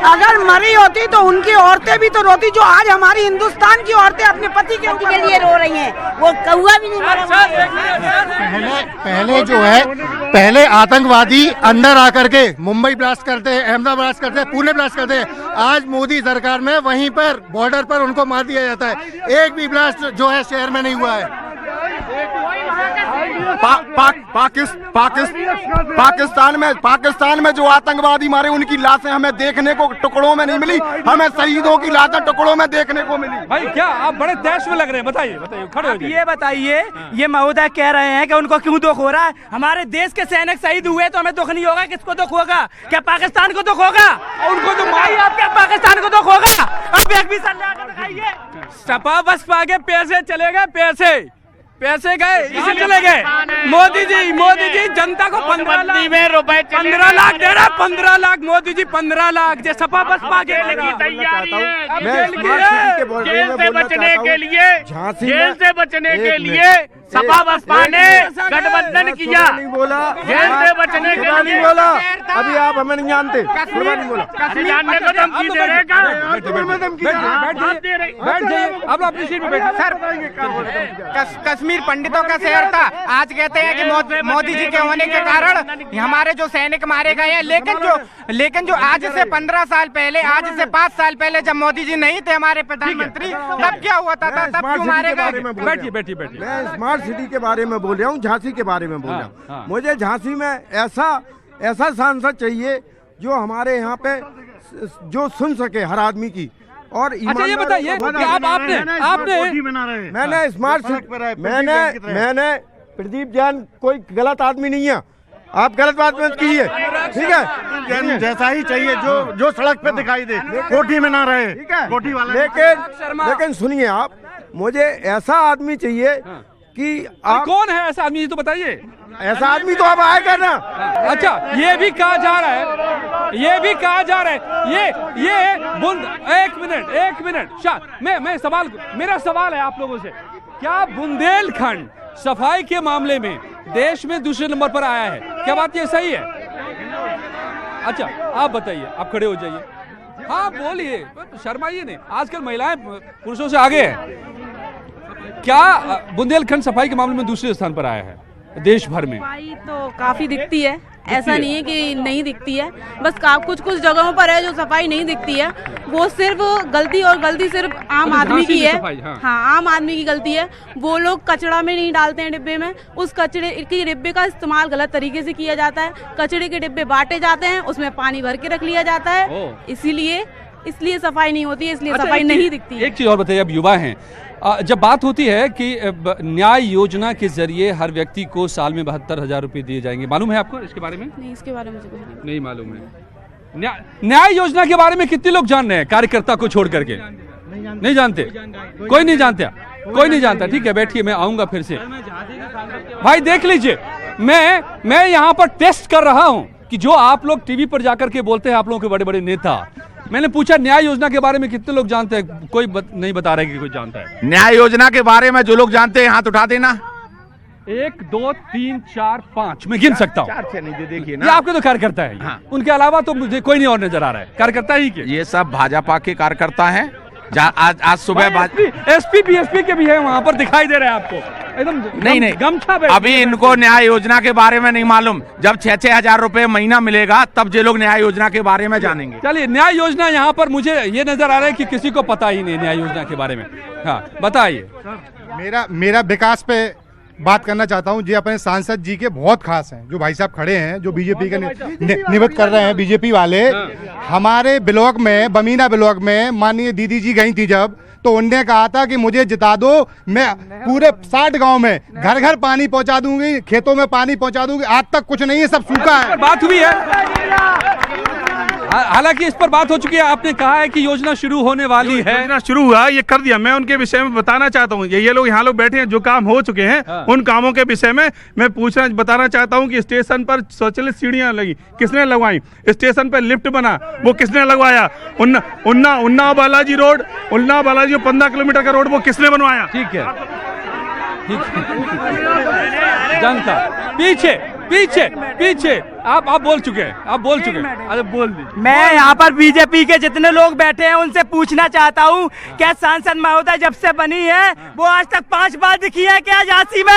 अगर मरी होती तो उनकी औरतें भी तो रोती, जो आज हमारी हिंदुस्तान की औरतें अपने पति के लिए रो रही हैं, वो कौवा भी नहीं मरा। पहले जो है, पहले आतंकवादी अंदर आकर के मुंबई ब्लास्ट करते हैं, अहमदाबाद ब्लास्ट करते हैं, पुणे ब्लास्ट करते हैं। आज मोदी सरकार में वहीं पर बॉर्डर पर उनको मार दिया जाता है। एक भी ब्लास्ट जो है शहर में नहीं हुआ है। पाकिस्तान में जो आतंकवादी मारे उनकी लाशें हमें देखने को टुकड़ों में नहीं मिली, हमें शहीदों की लाशें टुकड़ों में देखने को मिली। भाई क्या आप बड़े तैश में लग रहे हैं? बताइए खड़े हो जाइए। ये बताइए, ये महोदय कह रहे हैं कि उनको क्यों दुख हो रहा है? हमारे देश के सैनिक शहीद हुए तो हमें दुख नहीं होगा? किसको दुख होगा? क्या पाकिस्तान को दुख होगा? उनको तो मारिए, आप क्या पाकिस्तान को दुख होगा? अब एक भी सलाह दिखाइए। सपा बसपा के पैसे चले गए, पैसे गए इसे चले गए। मोदी जी जनता को 15 लाख दे रहा, 15 लाख मोदी जी, 15 लाख जो सपा बसपा के जेल से बचने के लिए सपा बसपा ने गठबंधन किया, जेल से बचने के लिए नहीं बोला। अभी आप हमें नहीं जानते, जानने को धमकी दे रहे हैं। अब अपनी सीट पे बैठिए। सर, कश्मीर पंडितों का शहर था, आज कहते हैं कि मोदी जी के होने के कारण हमारे जो सैनिक मारे गए हैं। लेकिन जो आज से 15 साल पहले, आज से 5 साल पहले जब मोदी जी नहीं थे हमारे प्रधानमंत्री, तब क्या हुआ था? तब क्यों मारे गए? बैठिए। स्मार्ट स्मार्ट सिटी के बारे में बोल रहा हूँ, झांसी के बारे में बोल रहा हूँ। मुझे झांसी में ऐसा सांसद चाहिए जो हमारे यहाँ पे जो सुन सके हर आदमी की। और अच्छा ये बताइए कि मैंने स्मार्ट सिटी मैंने प्रदीप जैन कोई गलत आदमी नहीं है, आप गलत बात मत कीजिए, ठीक है? जैसा ही चाहिए जो सड़क पे दिखाई दे, कोठी में ना रहे, ठीक है? कोठी वाला। लेकिन सुनिए आप, मुझे ऐसा आदमी चाहिए कि आप कौन है ऐसा आदमी, तो बताइए। ऐसा आदमी तो आप आएगा ना। अच्छा ये भी कहा जा रहा है, ये भी कहा जा रहा है, ये एक मिनट मेरा सवाल है आप लोगों से, क्या बुंदेलखंड सफाई के मामले में देश में दूसरे नंबर पर आया है? क्या बात ये सही है? अच्छा आप बताइए, आप खड़े हो जाइए, हाँ बोलिए, शर्माइए नहीं, आजकल महिलाएं पुरुषों से आगे हैं। क्या बुंदेलखंड सफाई के मामले में दूसरे स्थान पर आया है देश भर में? सफाई तो काफी दिखती है, ऐसा नहीं है कि नहीं दिखती है, बस कुछ जगहों पर है जो सफाई नहीं दिखती है, वो सिर्फ गलती सिर्फ आम आदमी की है। हाँ आम आदमी की गलती है, वो लोग कचरा में नहीं डालते हैं डिब्बे में, उस कचरे के डिब्बे का इस्तेमाल गलत तरीके से किया जाता है, कचरे के डिब्बे बांटे जाते हैं, उसमें पानी भर के रख लिया जाता है, इसलिए सफाई नहीं होती है, इसलिए सफाई नहीं दिखती है। एक चीज और बताइए, अब युवा हैं, जब बात होती है कि न्याय योजना के जरिए हर व्यक्ति को साल में 72,000 रुपए दिए जाएंगे, मालूम है आपको इसके बारे में? नहीं, इसके बारे में मुझे नहीं मालूम है। न्याय योजना के बारे में कितने लोग जान रहे हैं, कार्यकर्ता को छोड़ करके? नहीं जानते, कोई नहीं जानता, ठीक है बैठिए, मैं आऊंगा फिर से। भाई देख लीजिए, मैं यहाँ पर टेस्ट कर रहा हूँ कि जो आप लोग टीवी पर जाकर के बोलते हैं, आप लोगों के बड़े बड़े नेता, मैंने पूछा न्याय योजना के बारे में कितने लोग जानते हैं? कोई नहीं बता रहे कि कोई जानता है। न्याय योजना के बारे में जो लोग जानते हैं हाथ उठा देना। 1 2 3 4 5 मैं गिन सकता हूँ। 4 6 नहीं, देखिए ना, ये आपके तो कार्यकर्ता है। हाँ। उनके अलावा तो मुझे कोई नहीं और नजर आ रहा है, कार्यकर्ता ही के। ये सब भाजपा के कार्यकर्ता हैं। आज सुबह एसपी बीएसपी के भी है वहाँ पर, दिखाई दे रहे हैं आपको एकदम नहीं गमछा। अभी इनको न्याय योजना के बारे में नहीं मालूम, जब 6-6 हजार रुपए महीना मिलेगा तब ये लोग न्याय योजना के बारे में जानेंगे। चलिए, न्याय योजना यहाँ पर मुझे ये नजर आ रहा है कि किसी को पता ही नहीं न्याय योजना के बारे में। हाँ बताइए। मेरा विकास पे बात करना चाहता हूँ। जी अपने सांसद जी के बहुत खास हैं, जो भाई साहब खड़े हैं, जो बीजेपी का निवृत्त कर रहे हैं, बीजेपी वाले। हमारे ब्लॉक में, बमीना ब्लॉक में माननीय दीदी जी गई थी जब, तो उनने कहा था कि मुझे जिता दो, मैं पूरे 60 गांव में घर घर पानी पहुंचा दूंगी, खेतों में पानी पहुंचा दूंगी। आज तक कुछ नहीं है, सब सूखा है। बात हुई है, हालांकि इस पर बात हो चुकी है। आपने कहा है कि योजना शुरू होने वाली है, योजना शुरू हुआ, ये कर दिया। मैं उनके विषय में बताना चाहता हूँ, ये लोग यहाँ लोग बैठे हैं, जो काम हो चुके हैं उन कामों के विषय में मैं बताना चाहता हूँ कि स्टेशन पर स्वचालित सीढ़ियां लगी, किसने लगवाई? स्टेशन पर लिफ्ट बना, वो किसने लगवाया? उन्ना बालाजी रोड, 15 किलोमीटर का रोड, वो किसने बनवाया? ठीक है, जनता पीछे आप बोल चुके हैं, अरे बोल दीजिए। मैं यहाँ पर बीजेपी के जितने लोग बैठे हैं उनसे पूछना चाहता हूँ, क्या सांसद महोदय जब से बनी है वो आज तक 5 बार दिखी है क्या झांसी में?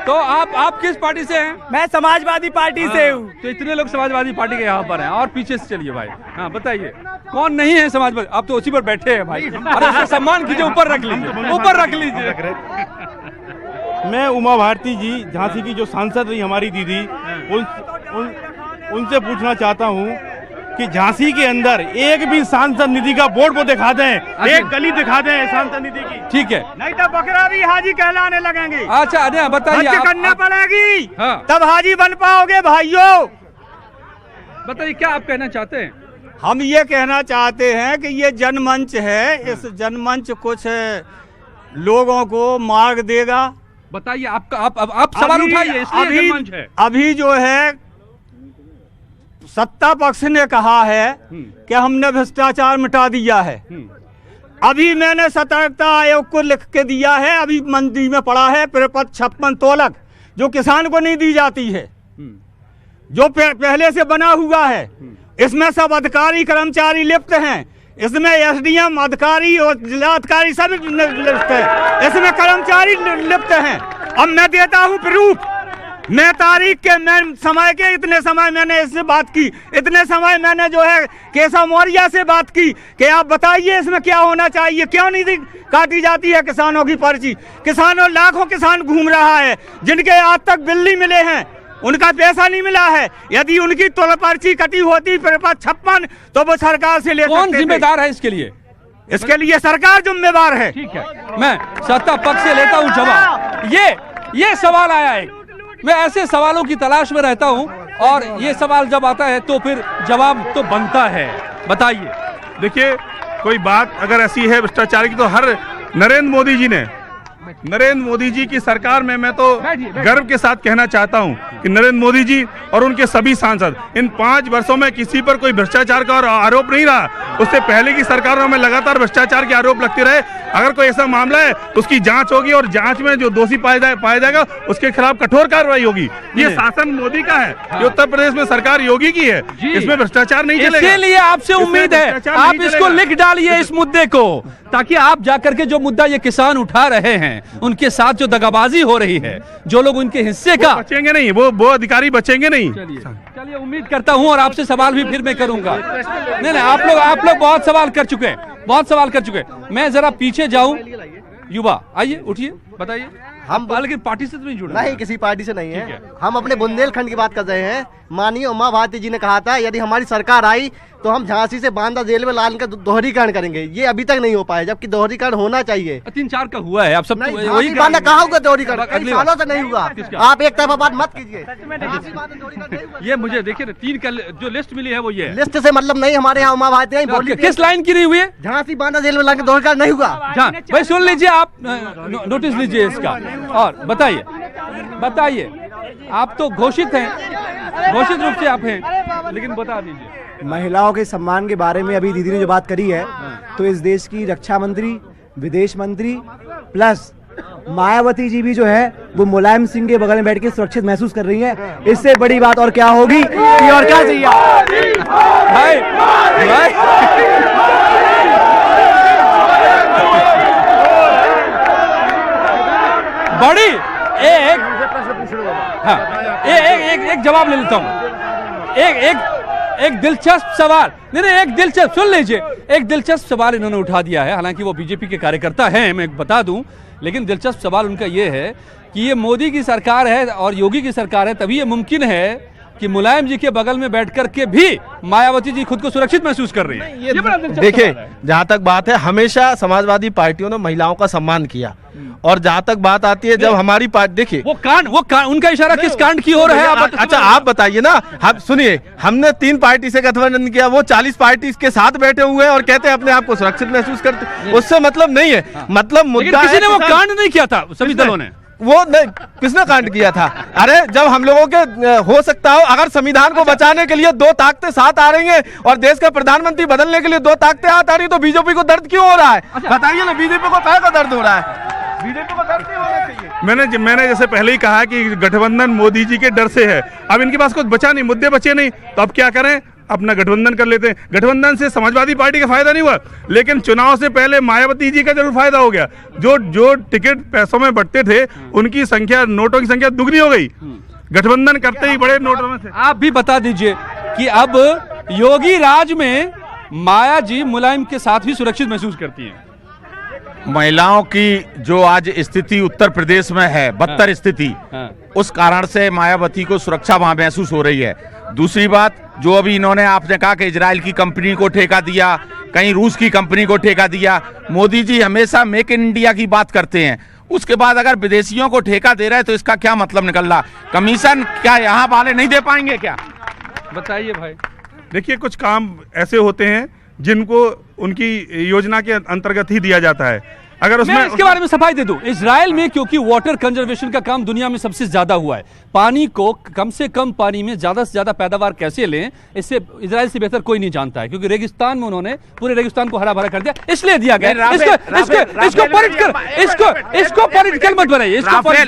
तो आप किस पार्टी से हैं? मैं समाजवादी पार्टी से हूँ। तो इतने लोग समाजवादी पार्टी के यहाँ पर हैं, और पीछे से चलिए भाई। हाँ बताइए, कौन नहीं है समाजवादी? आप तो उसी पर बैठे हैं भाई, अरे उसका सम्मान कीजिए, ऊपर रख लीजिए। मैं उमा भारती जी, झांसी की जो सांसद रही हमारी दीदी, उनसे पूछना चाहता हूँ कि झांसी के अंदर एक भी सांसद निधि का बोर्ड वो दिखा दें, एक गली दिखा दें सांसद निधि की। ठीक है, नहीं तो बकरा भी हाजी कहलाने लगेंगे। अच्छा बताइए, करना पड़ेगी तब हाजी बन पाओगे भाइयों। बताइए क्या आप कहना चाहते हैं? हम ये कहना चाहते हैं कि ये जनमंच है, इस जनमंच कुछ लोगों को मार्ग देगा। बताइए, आप सवाल उठाइए, इसलिए जनमंच है। अभी जो है सत्ता पक्ष ने कहा है कि हमने भ्रष्टाचार मिटा दिया है। अभी मैंने सतर्कता आयोग को लिख के दिया है, अभी मंडी में पड़ा है 53 तोलक, जो किसान को नहीं दी जाती है, जो पहले से बना हुआ है। इसमें सब अधिकारी कर्मचारी लिप्त हैं, इसमें एसडीएम अधिकारी और जिलाधिकारी सब लिप्त हैं, इसमें कर्मचारी लिप्त हैं। अब मैं देता हूँ प्रूफ, मैं तारीख के समय के इतने समय मैंने इससे बात की, इतने समय मैंने जो है केशव मौर्य से बात की कि आप बताइए इसमें क्या होना चाहिए, क्यों नहीं काटी जाती है किसानों की पर्ची। किसानों, लाखों किसान घूम रहा है जिनके आज तक बिल नहीं मिले हैं, उनका पैसा नहीं मिला है। यदि उनकी पर्ची कटी होती 56 तो वो सरकार से ले सकते थे। कौन जिम्मेदार है इसके लिए? इसके लिए सरकार जिम्मेदार है। ठीक है, मैं सत्ता पक्ष से लेता हूं जवाब। ये सवाल आया है, मैं ऐसे सवालों की तलाश में रहता हूं और ये सवाल जब आता है तो फिर जवाब तो बनता है। बताइए। देखिए, कोई बात अगर ऐसी है भ्रष्टाचार की तो हर नरेंद्र मोदी जी की सरकार में मैं तो गर्व के साथ कहना चाहता हूं कि नरेंद्र मोदी जी और उनके सभी सांसद इन 5 वर्षों में किसी पर कोई भ्रष्टाचार का आरोप नहीं रहा। उससे पहले की सरकारों में लगातार भ्रष्टाचार के आरोप लगते रहे। अगर कोई ऐसा मामला है तो उसकी जांच होगी और जांच में जो दोषी पाया जाएगा उसके खिलाफ कठोर कार्रवाई होगी। ये शासन मोदी का है, ये उत्तर प्रदेश में सरकार योगी की है, इसमें भ्रष्टाचार नहीं चलेगा। इसके लिए आपसे उम्मीद है आप इसको लिख डालिए इस मुद्दे को, ताकि आप जाकर के जो मुद्दा ये किसान उठा रहे हैं उनके साथ जो दगाबाजी हो रही है, जो लोग उनके हिस्से का बचेंगे नहीं, वो अधिकारी बचेंगे नहीं। चलिए उम्मीद करता हूं और आपसे सवाल भी फिर मैं करूंगा। नहीं, आप लोग बहुत सवाल कर चुके हैं, मैं जरा पीछे जाऊं। युवा आइए, उठिए, बताइए। हम लेकिन पार्टी से तो नहीं जुड़े? नहीं, किसी पार्टी से नहीं है। हम अपने बुंदेलखंड की बात कर रहे हैं। माननीय उमा भारती जी ने कहा था यदि हमारी सरकार आई तो हम झांसी से बांदा जेल में लाने का दोहरीकरण करेंगे। ये अभी तक नहीं हो पाया, जबकि दोहरीकरण होना चाहिए। 3-4 का हुआ है, आप सब वही बांदा कहाँ होगा दोहरीकरण? कई सालों से नहीं हुआ। आप एक तरफा बात मत कीजिए। ये मुझे देखिए 3 का जो लिस्ट मिली है वो ये लिस्ट से मतलब नहीं, हमारे यहाँ उमा भारती बोली किस लाइन की नहीं हुई है? झांसी बांदा जेल में लाने का दोहरीकरण नहीं हुआ। भाई सुन लीजिए, आप नोटिस लीजिए इसका और बताइए। आप तो घोषित रूप से आप हैं, लेकिन बता दीजिए। महिलाओं के सम्मान के बारे में अभी दीदी ने जो बात करी है, तो इस देश की रक्षा मंत्री, विदेश मंत्री प्लस मायावती जी भी जो है वो मुलायम सिंह के बगल में बैठ के सुरक्षित महसूस कर रही हैं। इससे बड़ी बात और क्या होगी कि और क्या चाहिए? बड़ी एक जवाब ले लेता हूं। एक दिलचस्प सवाल, नहीं एक दिलचस्प, सुन लीजिए, एक दिलचस्प सवाल इन्होंने उठा दिया है। हालांकि वो बीजेपी के कार्यकर्ता हैं, मैं बता दूं, लेकिन दिलचस्प सवाल उनका ये है कि ये मोदी की सरकार है और योगी की सरकार है, तभी ये मुमकिन है कि मुलायम जी के बगल में बैठ कर के भी मायावती जी खुद को सुरक्षित महसूस कर रही है। ये बड़ा दिलचस्प देखिए, सवाल है। जहाँ तक बात है, हमेशा समाजवादी पार्टियों ने महिलाओं का सम्मान किया, और जहाँ तक बात आती है जब हमारी पार्टी, देखिए वो कांड उनका इशारा किस कांड की हो रहा है? अच्छा आप बताइए ना। हम सुनिए, हमने 3 पार्टी से गठबंधन किया, वो 40 पार्टी के साथ बैठे हुए हैं और कहते हैं अपने आप को सुरक्षित महसूस करते। उससे मतलब नहीं है, मतलब मुद्दा किसी ने वो कांड नहीं किया था, सभी दलों ने। वो नहीं, किसने कांड किया था? अरे जब हम लोगों के हो सकता हो, अगर संविधान को बचाने के लिए 2 ताकतें साथ आ रही हैं और देश का प्रधानमंत्री बदलने के लिए 2 ताकतें हाथ आ रही है, तो बीजेपी को दर्द क्यों हो रहा है? बताइए ना, बीजेपी को क्या दर्द हो रहा है? बीजेपी को दर्द क्यों होना चाहिए? मैंने जैसे पहले ही कहा कि गठबंधन मोदी जी के डर से है। अब इनके पास कुछ बचा नहीं, मुद्दे बचे नहीं, तो अब क्या करें? अपना गठबंधन कर लेते हैं। गठबंधन से समाजवादी पार्टी का फायदा नहीं हुआ, लेकिन चुनाव से पहले मायावती जी का जरूर फायदा हो गया। जो टिकट पैसों में बढ़ते थे, उनकी संख्या, नोटों की संख्या दुगनी हो गई गठबंधन करते ही बड़े नोटों में से। आप भी बता दीजिए कि अब योगी राज में माया जी मुलायम के साथ भी सुरक्षित महसूस करती हैं। महिलाओं की जो आज स्थिति उत्तर प्रदेश में है, बदतर स्थिति, उस कारण से मायावती को सुरक्षा वहां महसूस हो रही है। दूसरी बात, जो अभी इन्होंने आपने कहा कि इजराइल की कंपनी को ठेका दिया, कहीं रूस की कंपनी को ठेका दिया। मोदी जी हमेशा मेक इन इंडिया की बात करते हैं, उसके बाद अगर विदेशियों को ठेका दे रहे हैं तो इसका क्या मतलब निकल रहा? कमीशन क्या यहाँ वाले नहीं दे पाएंगे क्या? बताइए भाई। देखिए, कुछ काम ऐसे होते हैं जिनको उनकी योजना के अंतर्गत ही दिया जाता है। अगर उसमें मैं इसके बारे में सफाई दे दूं, इजराइल में क्योंकि वाटर कंजर्वेशन का काम दुनिया में सबसे ज्यादा हुआ है, पानी को कम से कम पानी में ज्यादा से ज्यादा पैदावार कैसे लें, इससे इजराइल से बेहतर कोई नहीं जानता है, क्योंकि रेगिस्तान में उन्होंने पूरे रेगिस्तान को हरा भरा कर दिया, इसलिए दिया गया। इसको पॉलिटिकल मत बनाइए।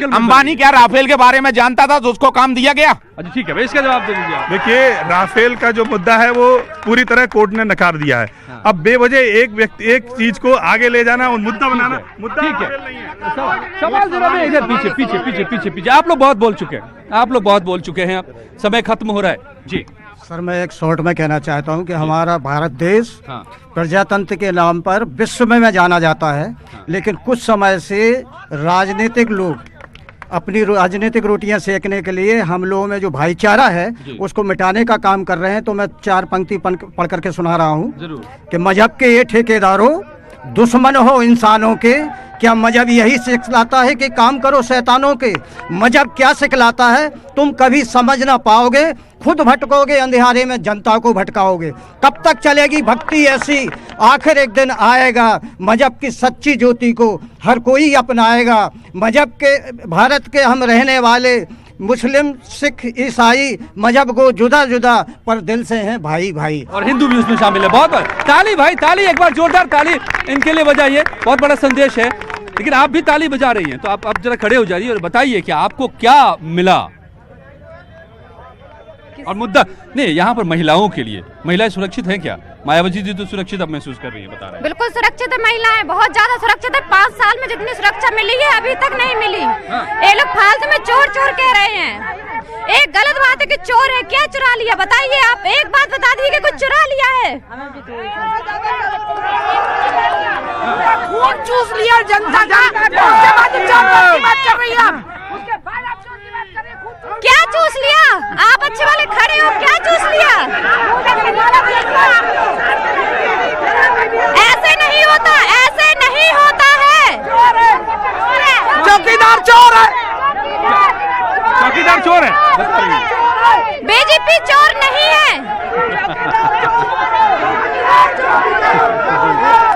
अंबानी क्या राफेल के बारे में जानता था तो उसको काम दिया गया? अच्छा ठीक है, इसका जवाब दे दीजिए। देखिए, राफेल का जो मुद्दा है वो पूरी तरह कोर्ट ने नकार दिया है। अब बेवजह एक चीज को आगे ले जाना और मुद्दा बना समझाना मुद्दा ठीक है। नहीं है। सवाल जरा मैं इधर पीछे पीछे पीछे पीछे पीछे आप लोग बहुत बोल चुके हैं, आप लोग बहुत बोल चुके हैं, अब समय खत्म हो रहा है जी। सर मैं एक शॉर्ट में कहना चाहता हूं कि हमारा भारत देश प्रजातंत्र के नाम पर विश्व में जाना जाता है, लेकिन कुछ समय से राजनीतिक लोग अपनी राजनीतिक रोटियां सेकने के लिए हम लोगों में जो भाईचारा है उसको मिटाने का काम कर रहे हैं। तो मैं 4 पंक्ति पढ़ करके सुना रहा हूं कि मजहब के ये ठेकेदारों दुश्मन हो इंसानों के, क्या मजहब यही सिखलाता है कि काम करो शैतानों के? मजहब क्या सिखलाता है तुम कभी समझ ना पाओगे, खुद भटकोगे अंधेरे में जनता को भटकाओगे। कब तक चलेगी भक्ति ऐसी, आखिर एक दिन आएगा मजहब की सच्ची ज्योति को हर कोई अपनाएगा। मजहब के भारत के हम रहने वाले मुस्लिम सिख ईसाई मजहब को जुदा जुदा पर दिल से हैं भाई भाई, और हिंदू भी उसमें शामिल है। बहुत ताली भाई, ताली, एक बार जोरदार ताली इनके लिए बजाइए, बहुत बड़ा संदेश है। लेकिन आप भी ताली बजा रही हैं, तो आप जरा खड़े हो जाइए और बताइए कि आपको क्या मिला। और मुद्दा नहीं, यहाँ पर महिलाओं के लिए, महिलाएं सुरक्षित हैं क्या? मायावती जी तो सुरक्षित अब महसूस कर रही है, बता रहे हैं। बिल्कुल सुरक्षित है, महिलाएं बहुत ज्यादा सुरक्षित है। 5 साल में जितनी सुरक्षा मिली है अभी तक नहीं मिली। ये लोग फालतू में चोर चोर कह रहे हैं। एक गलत बात है कि चोर है, क्या चुरा लिया बताइए आप, एक बात बता दीजिए कि कुछ चुरा लिया है। खून चूस लिया जनता का, उसके बाद की बात कर रही है। क्या चूस लिया? आप अच्छे वाले खड़े हो, क्या चूस लिया? ऐसे नहीं होता, ऐसे नहीं होता है। चौकीदार चोर है, चौकीदार चोर है, बीजेपी चोर नहीं है।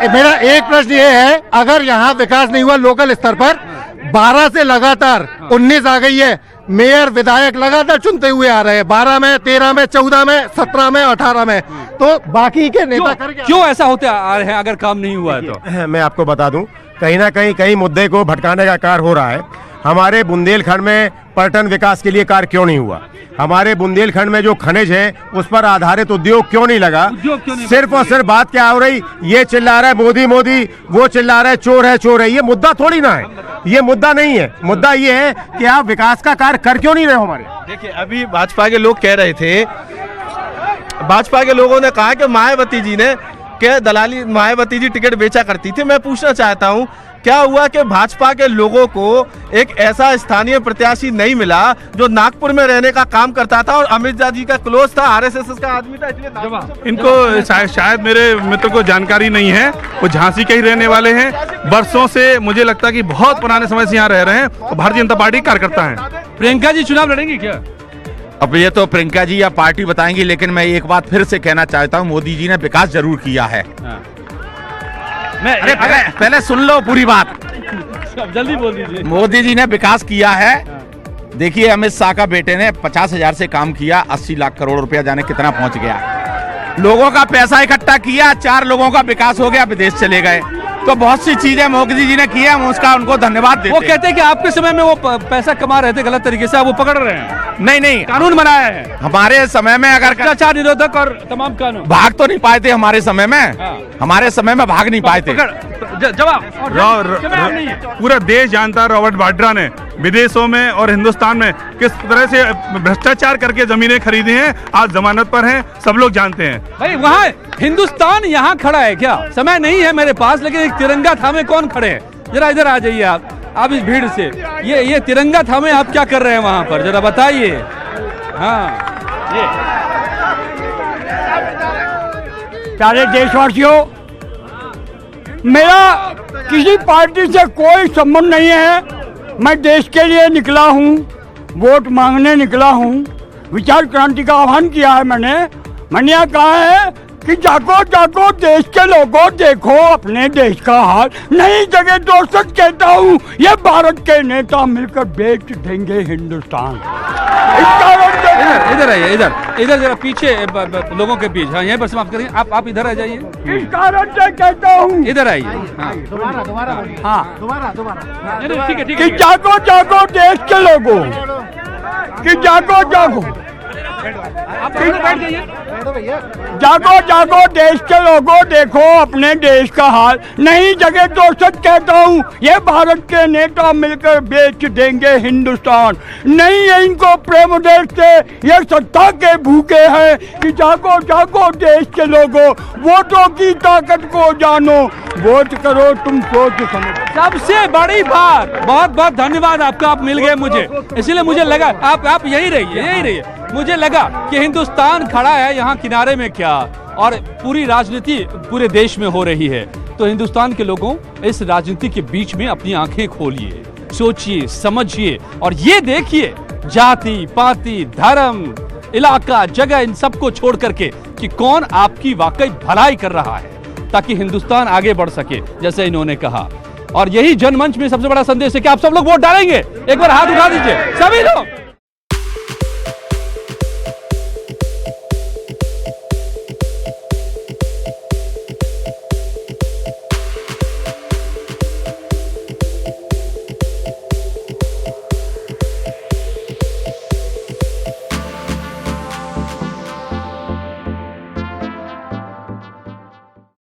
मेरा एक प्रश्न ये है, अगर यहाँ विकास नहीं हुआ लोकल स्तर पर, 12 से लगातार 19 आ गई है, मेयर विधायक लगातार चुनते हुए आ रहे हैं, 12 में, 13 में, 14 में, 17 में, 18 में, तो बाकी के नेता क्यों ऐसा होते आ रहे हैं अगर काम नहीं हुआ है तो? मैं आपको बता दूं, कहीं ना कहीं मुद्दे को भटकाने का कार्य हो रहा है। हमारे बुंदेलखंड में पर्यटन विकास के लिए कार्य क्यों नहीं हुआ? हमारे बुंदेलखंड में जो खनिज है उस पर आधारित उद्योग क्यों नहीं लगा? सिर्फ और सिर्फ बात क्या हो रही, ये चिल्ला रहा है मोदी मोदी, वो चिल्ला रहा है चोर है। ये मुद्दा थोड़ी ना है, ये मुद्दा नहीं है। मुद्दा ये है कि आप विकास का कार्य कर क्यों नहीं रहे हो हमारे। देखिए अभी भाजपा के लोग कह रहे थे, भाजपा के लोगों ने कहा कि मायावती जी ने के दलाली, मायावती जी टिकट बेचा करती थी। मैं पूछना चाहता हूं क्या हुआ कि भाजपा के लोगों को एक ऐसा स्थानीय प्रत्याशी नहीं मिला जो नागपुर में रहने का काम करता था और अमित शाह जी का क्लोज था, आरएसएस का आदमी था, इसलिए इनको शायद मेरे मित्र को जानकारी नहीं है, वो झांसी के ही रहने वाले हैं, वर्षों से मुझे लगता है कि बहुत पुराने समय से यहाँ रह रहे हैं और भारतीय जनता पार्टी कार्यकर्ता है। प्रियंका जी चुनाव लड़ेंगी क्या? अब ये तो प्रियंका जी या पार्टी बताएंगी, लेकिन मैं एक बात फिर से कहना चाहता हूँ, मोदी जी ने विकास जरूर किया है। अरे पहले सुन लो पूरी बात, जल्दी बोल दीजिए। मोदी जी ने विकास किया है। देखिए अमित शाह का बेटे ने 50,000 से काम किया, 80 लाख करोड़ रुपया जाने कितना पहुंच गया। लोगों का पैसा इकट्ठा किया, 4 लोगों का विकास हो गया, विदेश चले गए। तो बहुत सी चीजें मोदी जी ने की है, हम उसका उनको धन्यवाद देते हैं। वो कहते हैं कि आपके समय में वो पैसा कमा रहे थे गलत तरीके से, आप वो पकड़ रहे हैं। नहीं, कानून बनाया है हमारे समय में, अगर भ्रष्टाचार निरोधक और तमाम कानून। भाग तो नहीं पाए थे हमारे समय में, हमारे समय में भाग नहीं पाए थे। जवाब पूरा देश जानता है रॉबर्ट वाड्रा ने विदेशों में और हिंदुस्तान में किस तरह से भ्रष्टाचार करके जमीनें खरीदी हैं, आज जमानत पर हैं, सब लोग जानते हैं। भाई वहाँ हिंदुस्तान यहाँ खड़ा है क्या? समय नहीं है मेरे पास, लेकिन एक तिरंगा थामे कौन खड़े हैं? जरा इधर आ जाइए आप इस भीड़ से, ये तिरंगा थामे आप क्या कर रहे हैं वहाँ पर, जरा बताइए। हाँ ये प्यारे देशवासियों, मेरा किसी पार्टी से कोई संबंध नहीं है। मैं देश के लिए निकला हूँ, वोट मांगने निकला हूँ, विचार क्रांति का आह्वान किया है मैंने यह कहा है कि जागो देश के लोगों, देखो अपने देश का हाल। नई जगह तो सच कहता हूँ, ये भारत के नेता मिलकर बेच देंगे हिंदुस्तान। इधर आइए, इधर जरा पीछे लोगों के बीच। हाँ, यहीं पर समाप्त करेंगे। आप इधर आ जाइए। इस कारण से कहता हूँ, इधर आइए। ठीक है, कि जागो देश के लोगों, कि जागो आप बैठ जाइए। जागो जागो देश के लोगों, देखो अपने देश का हाल। नहीं जगह तो सच कहता हूँ, ये भारत के नेता मिलकर बेच देंगे हिंदुस्तान। नहीं है इनको प्रेम देश से, ये सत्ता के भूखे हैं कि जागो जागो देश के लोगों, वोटों की ताकत को जानो, वोट करो तुम सोच समझ। सबसे बड़ी बात, बहुत बहुत धन्यवाद आपका, आप मिल गए मुझे, इसलिए मुझे लगा आप यही रहिए। मुझे लगा कि हिंदुस्तान खड़ा है यहाँ किनारे में क्या, और पूरी राजनीति पूरे देश में हो रही है। तो हिंदुस्तान के लोगों, इस राजनीति के बीच में अपनी आंखें खोलिए, सोचिए, समझिए और ये देखिए जाति पाति धर्म इलाका जगह इन सबको छोड़ करके कि कौन आपकी वाकई भलाई कर रहा है, ताकि हिंदुस्तान आगे बढ़ सके, जैसे इन्होंने कहा। और यही जनमंच में सबसे बड़ा संदेश है कि आप सब लोग वोट डालेंगे। एक बार हाथ उठा दीजिए सभी लोग।